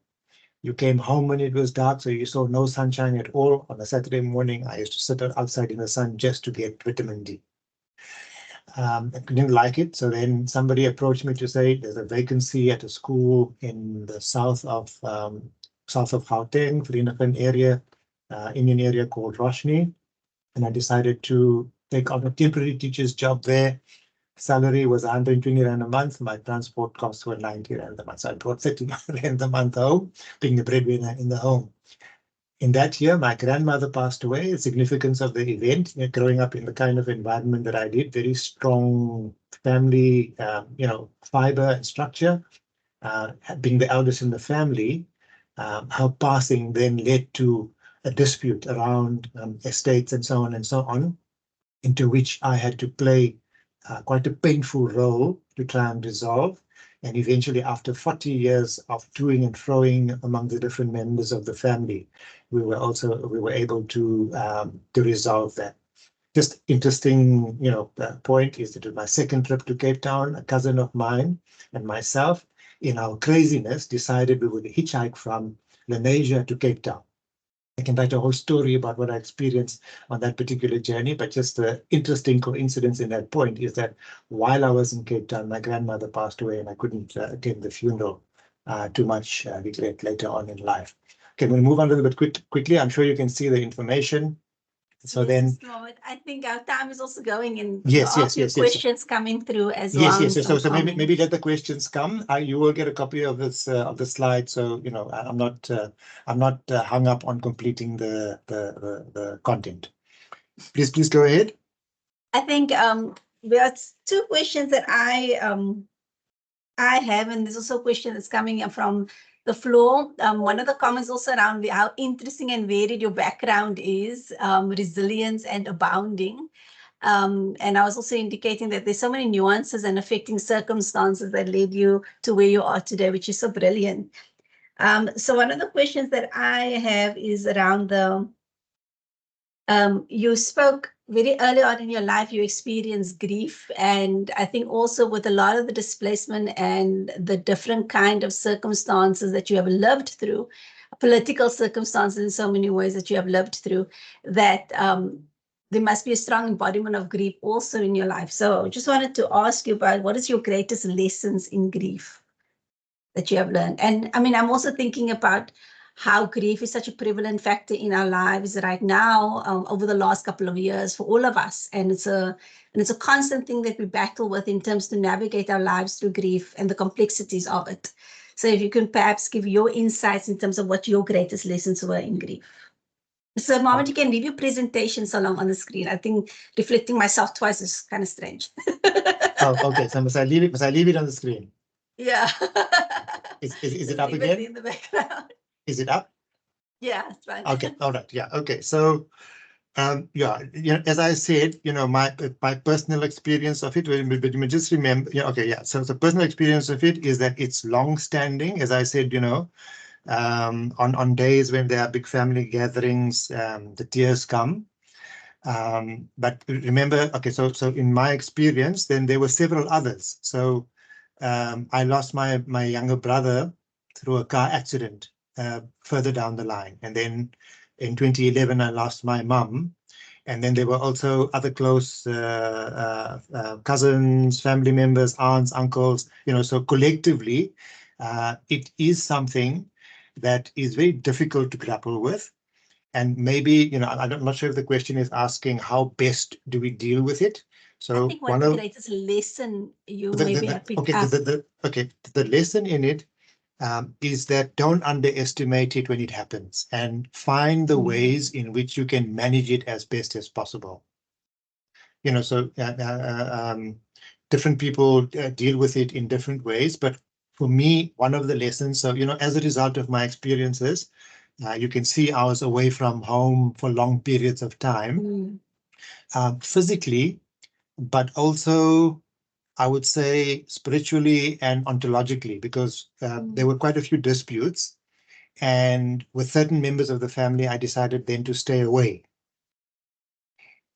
You came home when it was dark, so you saw no sunshine at all. On a Saturday morning, I used to sit outside in the sun just to get vitamin D. I didn't like it, so then somebody approached me to say there's a vacancy at a school in the south of Gauteng, Vereeniging area, Indian area called Roshni, and I decided to take on a temporary teacher's job there. Salary was 120 Rand a month. My transport costs were 90 Rand a month. So I brought 30 Rand a month home, being the breadwinner in the home. In that year, my grandmother passed away. The significance of the event, growing up in the kind of environment that I did, very strong family, fiber and structure, being the eldest in the family, her passing then led to a dispute around estates and so on and so on, into which I had to play quite a painful role to try and resolve. And eventually, after 40 years of toing and froing among the different members of the family, we were able to resolve that. Just interesting, point is that my second trip to Cape Town, a cousin of mine and myself, in our craziness, decided we would hitchhike from Lenasia to Cape Town. I can write a whole story about what I experienced on that particular journey, but just the interesting coincidence in that point is that while I was in Cape Town, my grandmother passed away and I couldn't attend the funeral. Too much regret later on in life. Okay, we'll move on a little bit quickly. I'm sure you can see the information. So yes, then, Mr. Mahomed, I think our time is also going, and yes, there are a few questions coming through as well. Yes. So maybe let the questions come. You will get a copy of this of the slide. So I'm not hung up on completing the content. Please go ahead. I think there's two questions that I have, and there's also a question that's coming from the floor. One of the comments also around how interesting and varied your background is, resilience and abounding. And I was also indicating that there's so many nuances and affecting circumstances that led you to where you are today, which is so brilliant. So one of the questions that I have is around you spoke very early on in your life, you experienced grief. And I think also with a lot of the displacement and the different kind of circumstances that you have lived through, political circumstances in so many ways that you have lived through, that there must be a strong embodiment of grief also in your life. So I just wanted to ask you about what is your greatest lessons in grief that you have learned? And I mean, I'm also thinking about how grief is such a prevalent factor in our lives right now, over the last couple of years for all of us. And it's a constant thing that we battle with in terms to navigate our lives through grief and the complexities of it. So if you can perhaps give your insights in terms of what your greatest lessons were in grief. So Mohammed, you can leave your presentation so long on the screen. I think reflecting myself twice is kind of strange. Oh, okay. So must I leave it on the screen? Yeah. Is it up again? In the background. Is it up? Yeah, it's fine. Okay. All right. Yeah. Okay. So, as I said, my personal experience of it, but you just remember, okay, yeah. So the personal experience of it is that it's long-standing. As I said, on days when there are big family gatherings, the tears come. But remember, okay, so in my experience, then there were several others. So I lost my younger brother through a car accident further down the line. And then in 2011, I lost my mum. And then there were also other close cousins, family members, aunts, uncles, so collectively, it is something that is very difficult to grapple with. And maybe, I'm not sure if the question is asking how best do we deal with it. So I think what the greatest lesson you maybe have picked okay, up. The lesson in it is that don't underestimate it when it happens, and find the ways in which you can manage it as best as possible. So different people deal with it in different ways. But for me, one of the lessons, so, as a result of my experiences, you can see I was away from home for long periods of time, physically, but also, I would say, spiritually and ontologically, because there were quite a few disputes. And with certain members of the family, I decided then to stay away.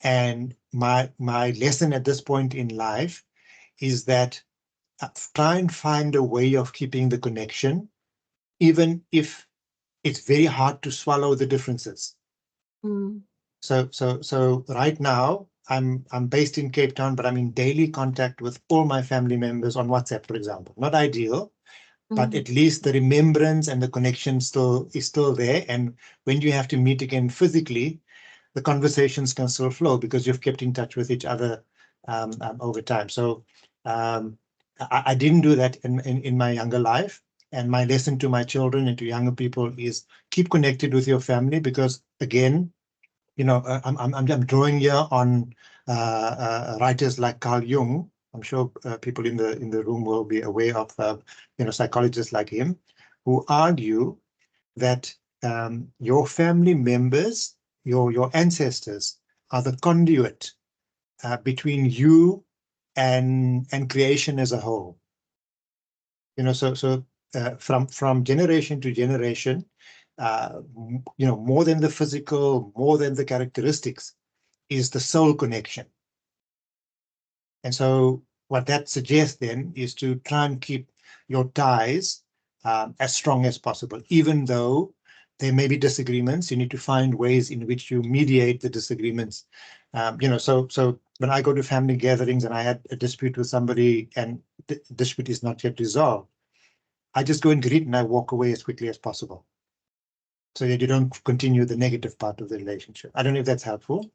And my lesson at this point in life is that try and find a way of keeping the connection, even if it's very hard to swallow the differences. Mm. So right now I'm based in Cape Town, but I'm in daily contact with all my family members on WhatsApp, for example. Not ideal, but at least the remembrance and the connection is still there. And when you have to meet again physically, the conversations can still flow because you've kept in touch with each other over time. So I didn't do that in my younger life. And my lesson to my children and to younger people is keep connected with your family, because again, I'm drawing here on writers like Carl Jung. I'm sure people in the room will be aware of psychologists like him, who argue that your family members, your ancestors, are the conduit between you and creation as a whole. From generation to generation, more than the physical, more than the characteristics, is the soul connection. And so what that suggests then is to try and keep your ties as strong as possible. Even though there may be disagreements, you need to find ways in which you mediate the disagreements. So when I go to family gatherings and I had a dispute with somebody and the dispute is not yet resolved, I just go and greet and I walk away as quickly as possible, so that you don't continue the negative part of the relationship. I don't know if that's helpful.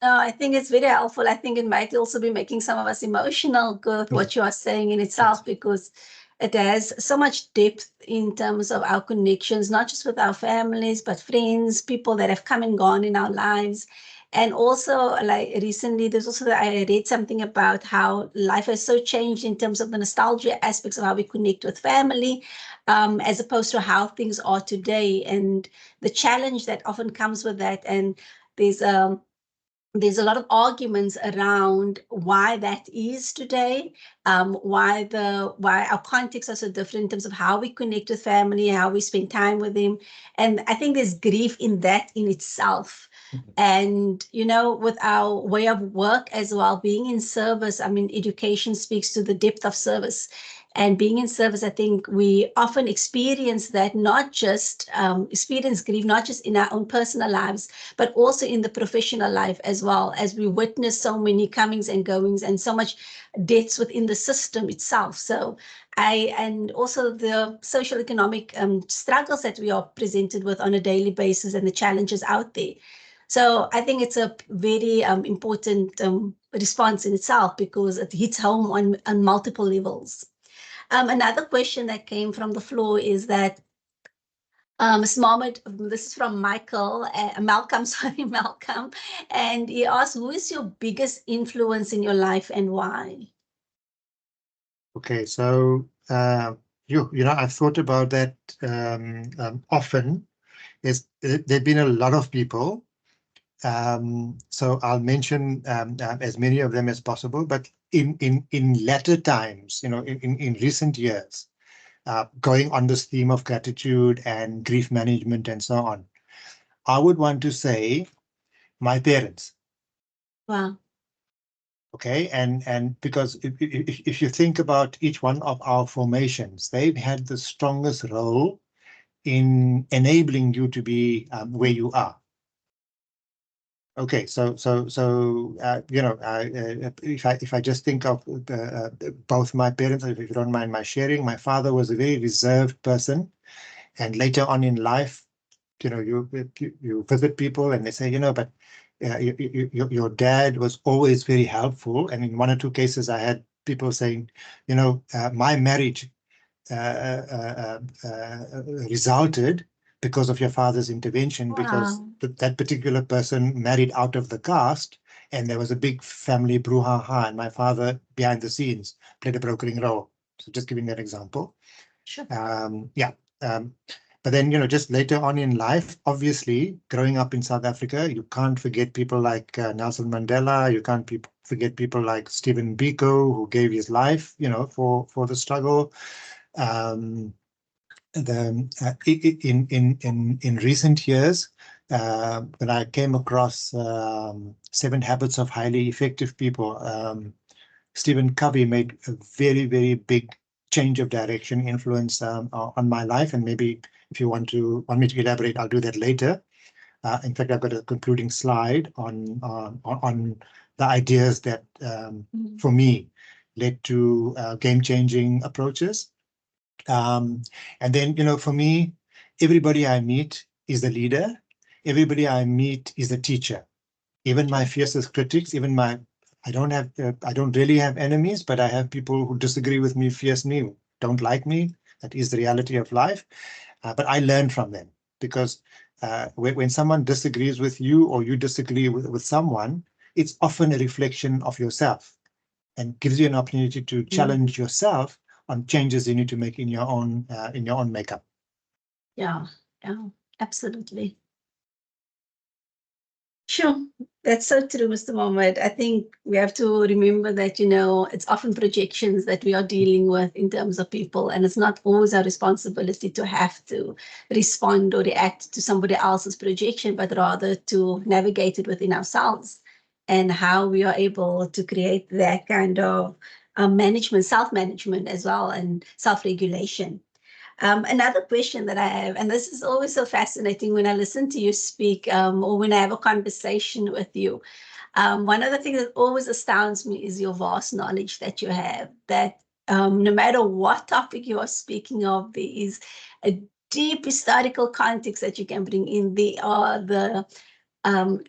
No, I think it's very helpful. I think it might also be making some of us emotional, good, what you are saying in itself, because it has so much depth in terms of our connections, not just with our families, but friends, people that have come and gone in our lives. And also, like recently, I read something about how life has so changed in terms of the nostalgia aspects of how we connect with family, as opposed to how things are today, and the challenge that often comes with that. And there's a lot of arguments around why that is today, why our contexts are so different in terms of how we connect with family, how we spend time with them. And I think there's grief in that in itself. And, with our way of work as well, being in service, I mean, education speaks to the depth of service. And being in service, I think we often experience that, not just experience grief, not just in our own personal lives, but also in the professional life as well, as we witness so many comings and goings and so much deaths within the system itself. So and also the social economic struggles that we are presented with on a daily basis and the challenges out there. So I think it's a very important response in itself, because it hits home on multiple levels. Another question that came from the floor is that, Mr. Mahomed, this is from Malcolm, sorry, Malcolm. And he asked, who is your biggest influence in your life and why? Okay, so I've thought about that often. There've been a lot of people, so I'll mention as many of them as possible. But in latter times, in recent years, going on this theme of gratitude and grief management and so on, I would want to say my parents. Wow. Okay, and because if you think about each one of our formations, they've had the strongest role in enabling you to be where you are. Okay, so if I just think of both my parents, if you don't mind my sharing, my father was a very reserved person, and later on in life, you visit people and they say, but your dad was always very helpful. And in one or two cases, I had people saying, my marriage resulted because of your father's intervention, because that particular person married out of the caste, and there was a big family brouhaha, and my father, behind the scenes, played a brokering role. So just giving that example. Sure. But then, just later on in life, obviously, growing up in South Africa, you can't forget people like Nelson Mandela. You can't forget people like Stephen Biko, who gave his life, for the struggle. In recent years, when I came across 7 Habits of Highly Effective People, Stephen Covey made a very, very big change of direction, influence on my life. And maybe if you want me to elaborate, I'll do that later. In fact, I've got a concluding slide on the ideas that, for me, led to game-changing approaches. And then, for me, everybody I meet is the leader. Everybody I meet is the teacher. Even my fiercest critics, I don't really have enemies, but I have people who disagree with me fiercely, don't like me. That is the reality of life. But I learn from them, because when someone disagrees with you, or you disagree with someone, it's often a reflection of yourself, and gives you an opportunity to challenge yourself on changes you need to make in your own makeup. Yeah, absolutely. Sure, that's so true, Mr. Mohammed. I think we have to remember that, it's often projections that we are dealing with in terms of people, and it's not always our responsibility to have to respond or react to somebody else's projection, but rather to navigate it within ourselves, and how we are able to create that kind of management, self-management as well, and self-regulation. Another question that I have, and this is always so fascinating when I listen to you speak, or when I have a conversation with you. One of the things that always astounds me is your vast knowledge that you have, that no matter what topic you are speaking of, there is a deep historical context that you can bring in. There are the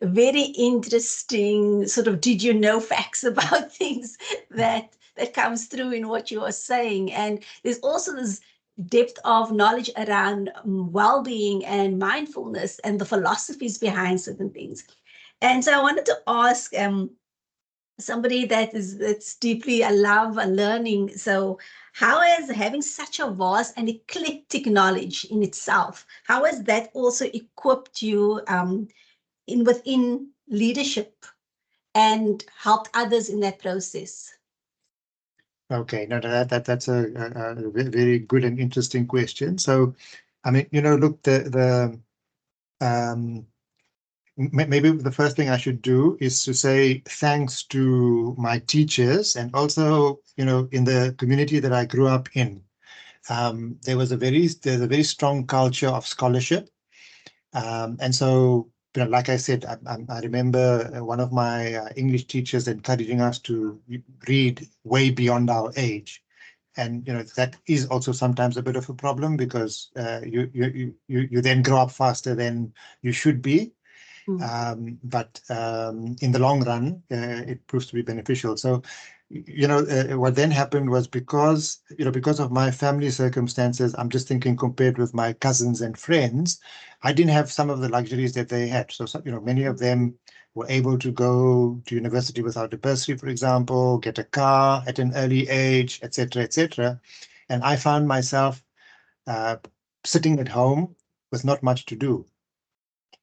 very interesting sort of did you know facts about things that comes through in what you are saying. And there's also this depth of knowledge around well-being and mindfulness and the philosophies behind certain things. And so I wanted to ask somebody that's deeply a love and learning. So how has having such a vast and eclectic knowledge in itself, how has that also equipped you within leadership and helped others in that process? Okay, no, that's a very good and interesting question. So, I mean, look, maybe the first thing I should do is to say thanks to my teachers, and also, in the community that I grew up in. There's a very strong culture of scholarship. And so, like I said, I remember one of my English teachers encouraging us to read way beyond our age. And that is also sometimes a bit of a problem, because you then grow up faster than you should be. But in the long run, it proves to be beneficial. So, what then happened was, because of my family circumstances, I'm just thinking compared with my cousins and friends, I didn't have some of the luxuries that they had. So, many of them were able to go to university without a bursary, for example, get a car at an early age, etc., etc. And I found myself sitting at home with not much to do.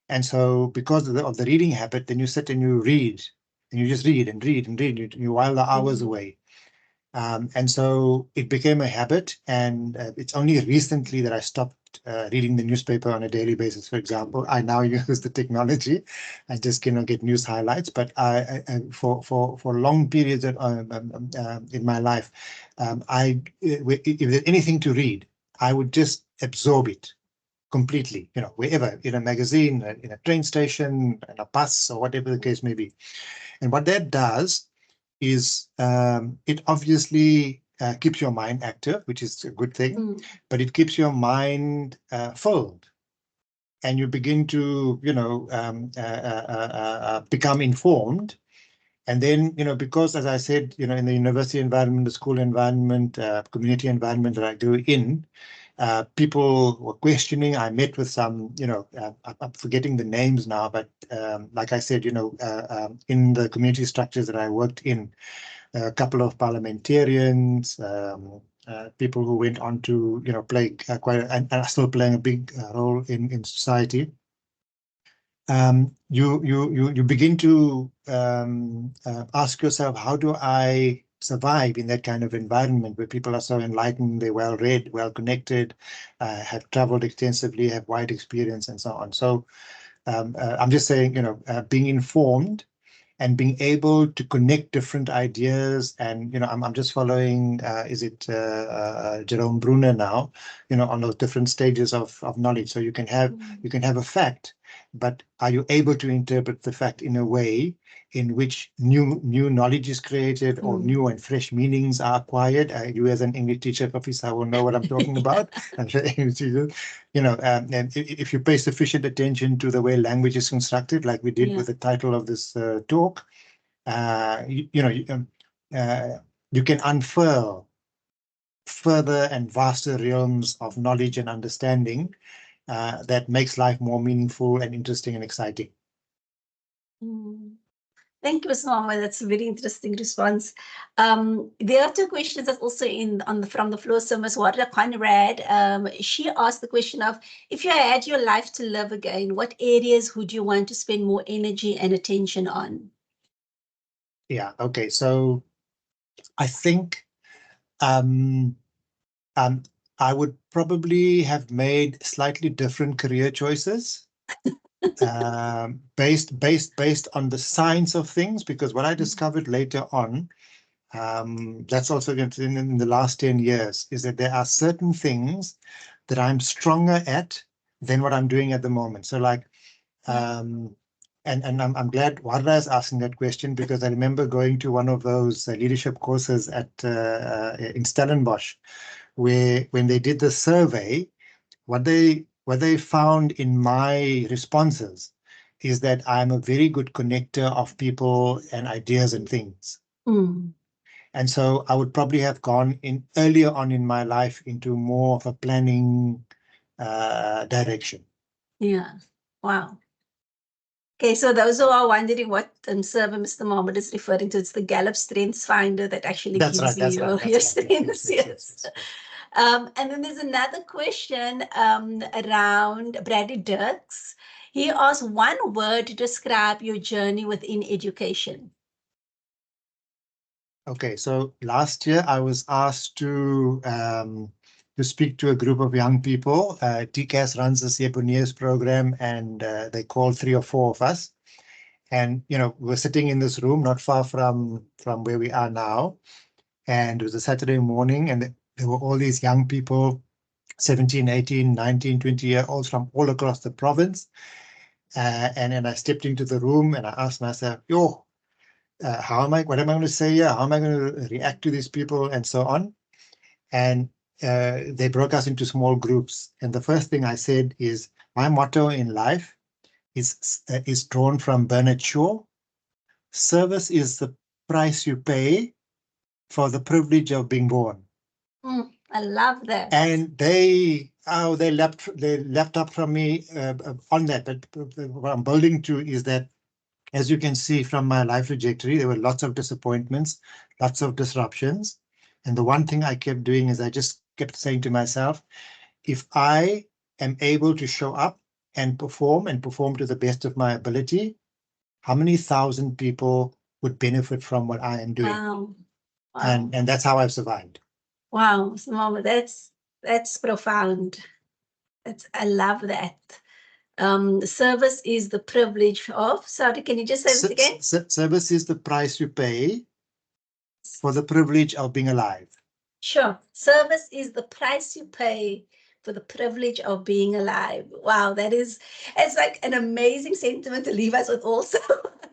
And so, because of the reading habit, then you sit and you read, and you just read and read and read. You while the hours away. And so it became a habit. And it's only recently that I stopped reading the newspaper on a daily basis, for example. I now use the technology. I just get news highlights. But for long periods in my life, if there's anything to read, I would just absorb it completely, wherever, in a magazine, in a train station, in a bus, or whatever the case may be. And what that does is, it obviously keeps your mind active, which is a good thing, but it keeps your mind filled. And you begin to, become informed. And then, because, as I said, in the university environment, the school environment, community environment that I grew in, people were questioning. I met with some, I'm forgetting the names now, but like I said, in the community structures that I worked in, a couple of parliamentarians, people who went on to, play and are still playing a big role in society. You begin to ask yourself, how do I survive in that kind of environment where people are so enlightened, they're well read, well connected, have traveled extensively, have wide experience, and so on. So I'm just saying, being informed and being able to connect different ideas. And, I'm just following, Jerome Bruner now, on those different stages of knowledge. So you can have a fact, but are you able to interpret the fact in a way in which new knowledge is created, or new and fresh meanings are acquired? You as an English teacher, Professor, will know what I'm talking about. And if you pay sufficient attention to the way language is constructed, like we did with the title of this talk, you can unfurl further and vaster realms of knowledge and understanding that makes life more meaningful and interesting and exciting. Thank you, Mr. Mahomed. That's a very interesting response. There are two questions that's also from the floor. So Ms. Warda Conrad, she asked the question of, if you had your life to live again, what areas would you want to spend more energy and attention on? Yeah, okay. So I think I would probably have made slightly different career choices. Based on the science of things, because what I discovered later on, that's also in the last 10 years, is that there are certain things that I'm stronger at than what I'm doing at the moment. So like, and I'm glad Warda is asking that question, because I remember going to one of those leadership courses in Stellenbosch, where when they did the survey, what they found in my responses is that I'm a very good connector of people and ideas and things. And so I would probably have gone in earlier on in my life into more of a planning direction. Yeah. Wow. Okay, so those who are wondering what survey Mr. Mahomed is referring to, it's the Gallup Strengths Finder that actually gives you your strengths. Yes. And then there's another question around Bradley Dirks. He asked one word to describe your journey within education. Okay, so last year I was asked to speak to a group of young people. TCAS runs the Sieponiers program, and they called 3 or 4 of us. And, we're sitting in this room not far from where we are now. And it was a Saturday morning, and there were all these young people, 17, 18, 19, 20-year-olds from all across the province. And then I stepped into the room and I asked myself, what am I going to say here? How am I going to react to these people, and so on? And they broke us into small groups. And the first thing I said is, my motto in life is drawn from Bernard Shaw. Service is the price you pay for the privilege of being born. I love that. And they leapt up from me on that. But what I'm building to is that, as you can see from my life trajectory, there were lots of disappointments, lots of disruptions. And the one thing I kept doing is I just kept saying to myself, if I am able to show up and perform to the best of my ability, how many thousand people would benefit from what I am doing? Wow. And that's how I've survived. Wow, Mama, that's profound. I love that. Service is the privilege of. Sorry, can you just say it again? Service is the price you pay for the privilege of being alive. Sure. Service is the price you pay for the privilege of being alive. Wow, it's like an amazing sentiment to leave us with also.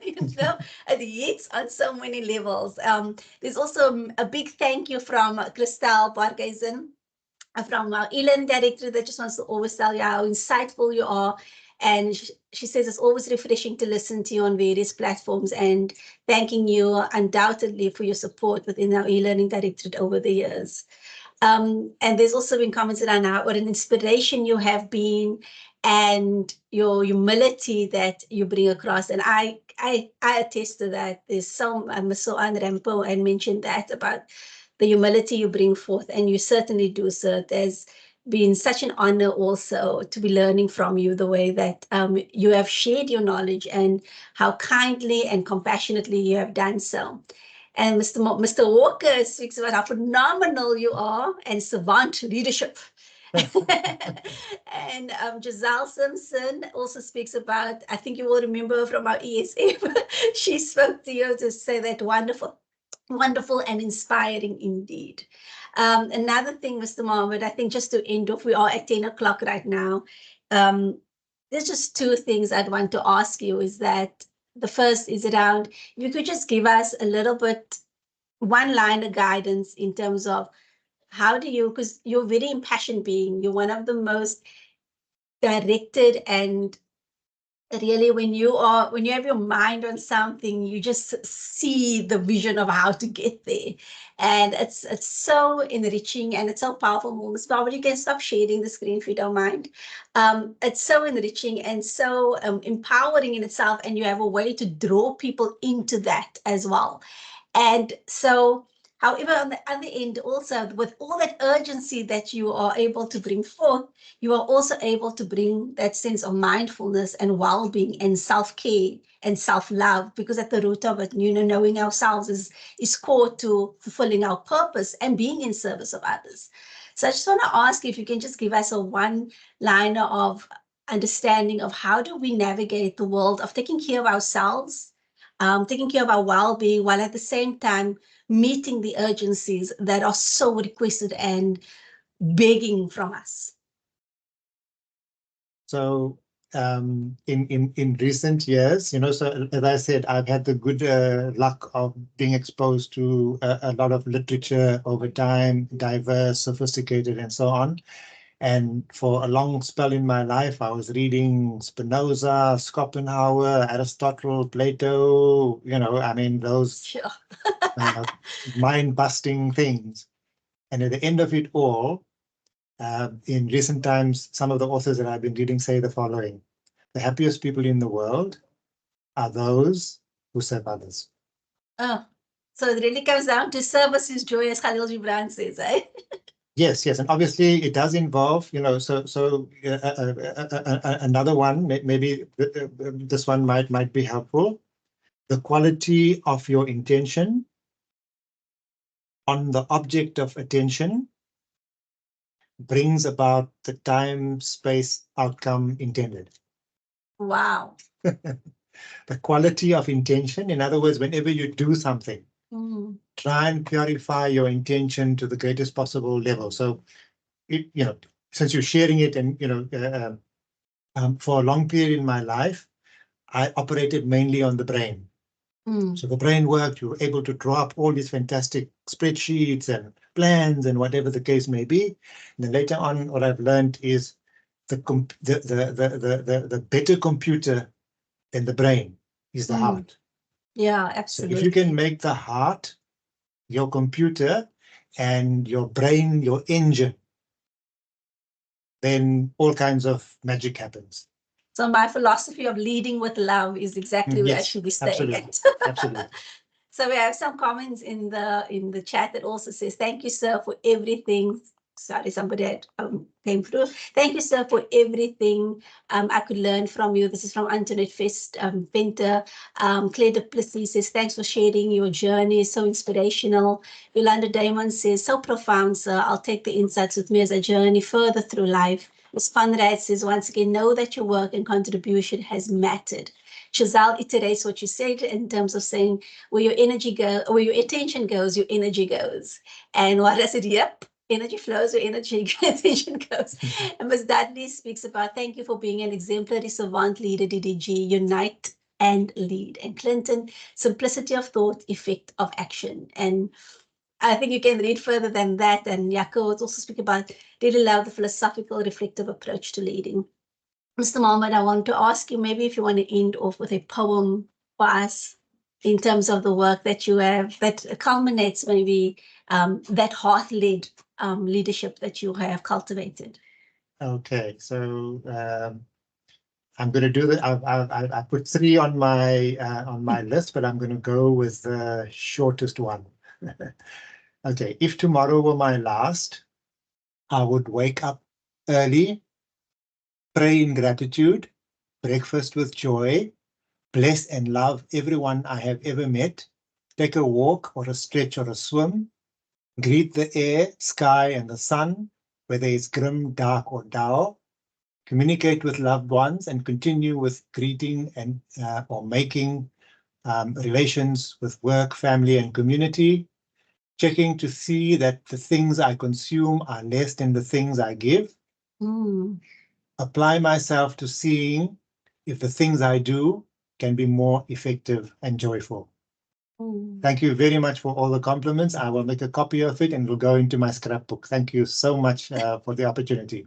It hits on so many levels. There's also a big thank you from Christelle Bargeisen from our eLearning Directorate that just wants to always tell you how insightful you are. And she says it's always refreshing to listen to you on various platforms, and thanking you undoubtedly for your support within our eLearning Directorate over the years. And there's also been comments around what an inspiration you have been, and your humility that you bring across. And I attest to that. There's Mr. Rampo and mentioned that about the humility you bring forth, and you certainly do, sir. There's been such an honor also to be learning from you, the way that you have shared your knowledge and how kindly and compassionately you have done so. And Mr. Walker speaks about how phenomenal you are and savant leadership. And Giselle Simpson also speaks about, I think you will remember her from our ESF. She spoke to you to say that wonderful and inspiring indeed. Another thing, Mr. Mohammed, I think just to end off, we are at 10 o'clock right now. There's just two things I'd want to ask you is that the first is around, if you could just give us a little bit, one line of guidance in terms of how do you, because you're a very impassioned being, you're one of the most directed and really when you have your mind on something you just see the vision of how to get there, and it's so enriching and it's so powerful. Ms. Barbara, you can stop sharing the screen if you don't mind. It's so enriching and so empowering in itself, and you have a way to draw people into that as well. And so, however, on the other end, also with all that urgency that you are able to bring forth, you are also able to bring that sense of mindfulness and well-being and self-care and self-love, because at the root of it, knowing ourselves is core to fulfilling our purpose and being in service of others. So I just want to ask if you can just give us a one-liner of understanding of how do we navigate the world of taking care of ourselves, taking care of our well-being, while at the same time meeting the urgencies that are so requested and begging from us. So in recent years, so as I said, I've had the good luck of being exposed to a lot of literature over time, diverse, sophisticated, and so on. And for a long spell in my life, I was reading Spinoza, Schopenhauer, Aristotle, Plato, those Sure. mind-busting things. And at the end of it all, in recent times, some of the authors that I've been reading say the following: the happiest people in the world are those who serve others. Oh, so it really comes down to service is joy, as Khalil Gibran says, eh? Yes, and obviously it does involve, another one, maybe this one might be helpful. The quality of your intention on the object of attention brings about the time, space, outcome intended. Wow. The quality of intention, in other words, whenever you do something, try and purify your intention to the greatest possible level. So, since you're sharing it, and for a long period in my life, I operated mainly on the brain. So the brain worked. You were able to draw up all these fantastic spreadsheets and plans and whatever the case may be. And then later on, what I've learned is the better computer than the brain is the heart. Yeah, absolutely. So if you can make the heart your computer and your brain your engine, then all kinds of magic happens. So my philosophy of leading with love is exactly where I should be staying at. Absolutely. So we have some comments in the chat that also says, thank you, sir, for everything. Sorry, somebody had, came through. Thank you, sir, for everything I could learn from you. This is from Antoinette Venter. Claire Duplessis says, thanks for sharing your journey. So inspirational. Yolanda Damon says, so profound, sir. I'll take the insights with me as I journey further through life. Ms. Conrad says, once again, know that your work and contribution has mattered. Chazal iterates what you said in terms of saying where your energy goes, where your attention goes, your energy goes. And what I said, yep, energy flows where energy attention goes. And Ms. Dudley speaks about, thank you for being an exemplary savant leader, DDG, unite and lead. And Clinton, simplicity of thought, effect of action. And I think you can read further than that. And Jaco also speak about, really love the philosophical, reflective approach to leading. Mr. Mohammed, I want to ask you maybe if you want to end off with a poem for us in terms of the work that you have that culminates maybe that heart-led leadership that you have cultivated. Okay, so I'm going to do that. I put 3 on my list, but I'm going to go with the shortest one. Okay, if tomorrow were my last, I would wake up early, pray in gratitude, breakfast with joy, bless and love everyone I have ever met, take a walk or a stretch or a swim, greet the air, sky, and the sun, whether it's grim, dark, or dull, communicate with loved ones, and continue with greeting and or making relations with work, family, and community. Checking to see that the things I consume are less than the things I give. Apply myself to seeing if the things I do can be more effective and joyful. Thank you very much for all the compliments. I will make a copy of it and it will go into my scrapbook. Thank you so much for the opportunity.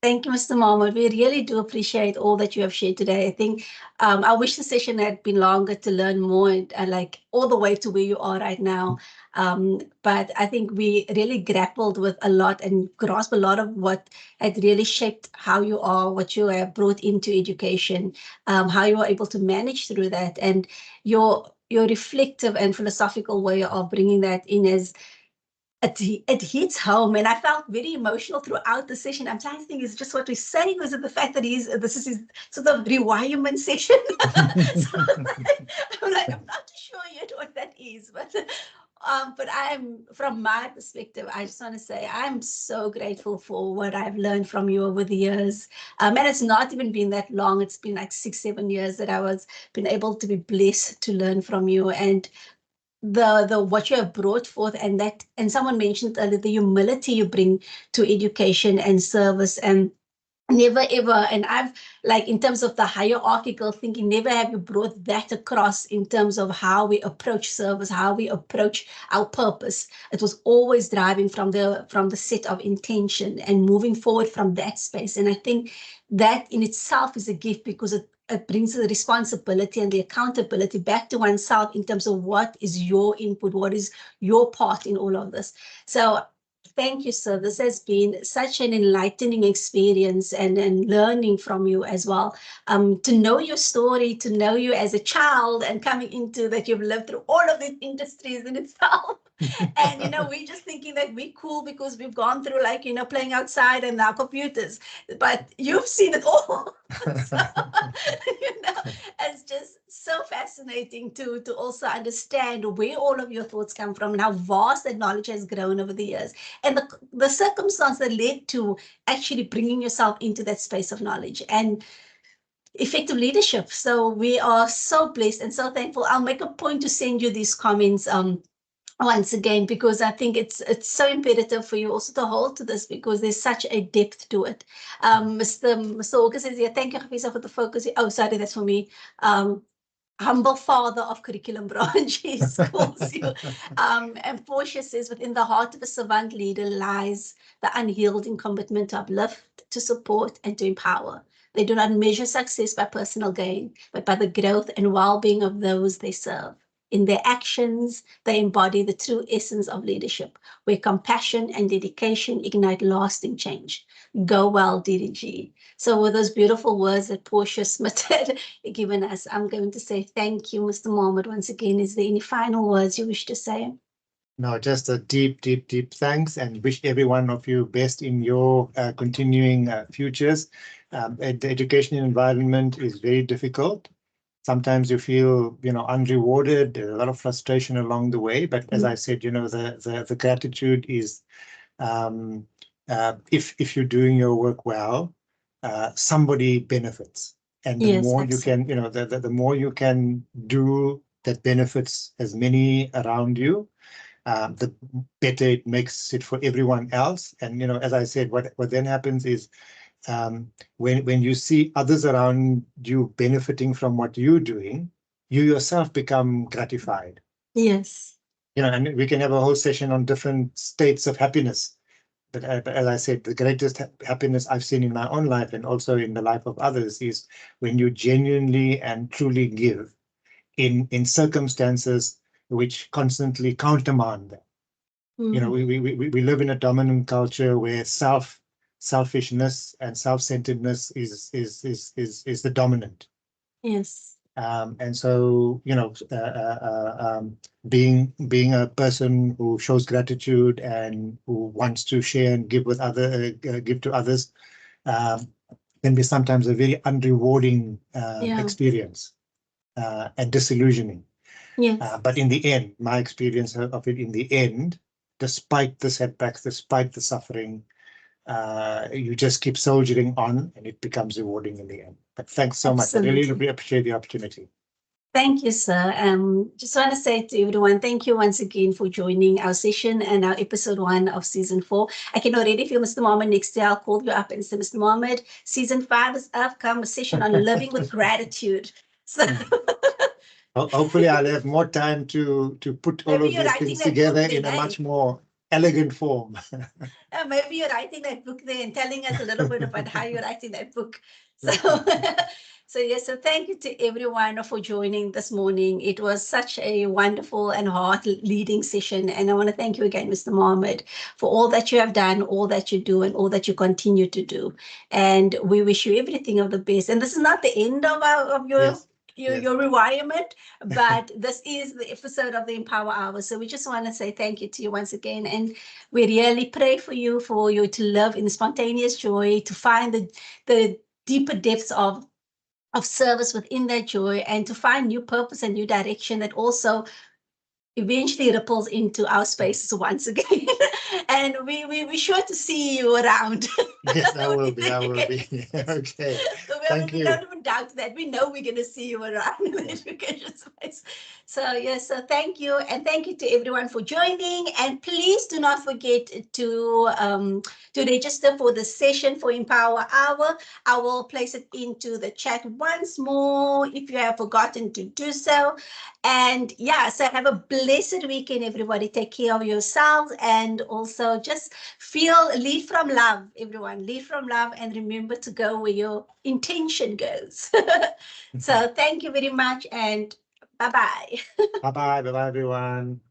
Thank you, Mr. Mahomed. We really do appreciate all that you have shared today. I think I wish the session had been longer to learn more, like all the way to where you are right now. But I think we really grappled with a lot and grasped a lot of what had really shaped how you are, what you have brought into education, how you are able to manage through that, and your reflective and philosophical way of bringing that in as it hits home, and I felt very emotional throughout the session. I'm trying to think, is it just what we're saying, or is it the fact that this is his sort of rewirement session? So I'm not sure yet what that is, but I'm, from my perspective, I just want to say I'm so grateful for what I've learned from you over the years. And it's not even been that long. It's been like 6-7 years that I was been able to be blessed to learn from you, and the what you have brought forth, and someone mentioned earlier the humility you bring to education and service, and never ever, and I've, like, in terms of the hierarchical thinking, never have you brought that across in terms of how we approach service, how we approach our purpose. It was always driving from the set of intention and moving forward from that space. And I think that in itself is a gift, because it brings the responsibility and the accountability back to oneself in terms of what is your input, what is your part in all of this. So thank you, sir. This has been such an enlightening experience, and learning from you as well. To know your story, to know you as a child, and coming into that you've lived through all of these industries in itself. And, we're just thinking that we're cool because we've gone through, like, playing outside and our computers, but you've seen it all. So, it's just so fascinating to also understand where all of your thoughts come from and how vast that knowledge has grown over the years, and the circumstance that led to actually bringing yourself into that space of knowledge and effective leadership. So we are so blessed and so thankful. I'll make a point to send you these comments once again, because I think it's so imperative for you also to hold to this, because there's such a depth to it. Mr. August says, yeah, thank you, Gafieza, for the focus. Oh, sorry, that's for me. Humble father of curriculum branch, he calls you. And Portia says, within the heart of a servant leader lies the unyielding commitment to uplift, to support, and to empower. They do not measure success by personal gain, but by the growth and well-being of those they serve. In their actions, they embody the true essence of leadership, where compassion and dedication ignite lasting change. Go well, DDG. So with those beautiful words that Portia Smith had given us, I'm going to say thank you, Mr. Mahomed, once again. Is there any final words you wish to say? No, just a deep, deep, deep thanks, and wish every one of you best in your continuing futures. The education environment is very difficult. Sometimes you feel, unrewarded. There's a lot of frustration along the way. But as I said, the gratitude is, if you're doing your work well, somebody benefits, and the more you can, the more you can do that benefits as many around you, the better it makes it for everyone else. And as I said, what then happens is, when you see others around you benefiting from what you're doing, you yourself become gratified. Yes. And we can have a whole session on different states of happiness. But as I said, the greatest happiness I've seen in my own life and also in the life of others is when you genuinely and truly give in circumstances which constantly countermand that. We live in a dominant culture where selfishness and self-centeredness is the dominant. Yes. And so, being a person who shows gratitude and who wants to share and give give to others, can be sometimes a very unrewarding experience, and disillusioning. Yes. But in the end, my experience of it, in the end, despite the setbacks, despite the suffering, you just keep soldiering on and it becomes rewarding in the end. But thanks so much. I really, Absolutely. really appreciate the opportunity. Thank you, sir. Just want to say to everyone, thank you once again for joining our session and our episode 1 of season 4. I can already feel Mr. Mohammed next year. I'll call you up and say, Mr. Mohammed, season 5 is up. Come a session on living with gratitude. So Hopefully, I'll have more time to put all maybe of you're these writing things that book together then, in a eh? much more elegant form. Maybe you're writing that book there and telling us a little bit about how you're writing that book. So, so yes, so thank you to everyone for joining this morning. It was such a wonderful and heart-leading session. And I want to thank you again, Mr. Mohammed, for all that you have done, all that you do, and all that you continue to do. And we wish you everything of the best. And this is not the end of your Yes. your requirement, but this is the episode of the Empower Hour. So we just want to say thank you to you once again. And we really pray for you to live in spontaneous joy, to find the deeper depths of service within that joy, and to find new purpose and new direction that also eventually ripples into our spaces once again. And we're sure to see you around. Yes, I will be. I will be. Okay. Thank We you. don't even doubt that. We know we're going to see you around in the education space. So, yes, so thank you. And thank you to everyone for joining. And please do not forget to register for the session for Empower Hour. I will place it into the chat once more if you have forgotten to do so. And yeah, so have a blessed weekend, everybody. Take care of yourselves and also just lead from love, everyone. Lead from love and remember to go where your intention goes. So thank you very much and bye bye. Bye bye. Bye bye, everyone.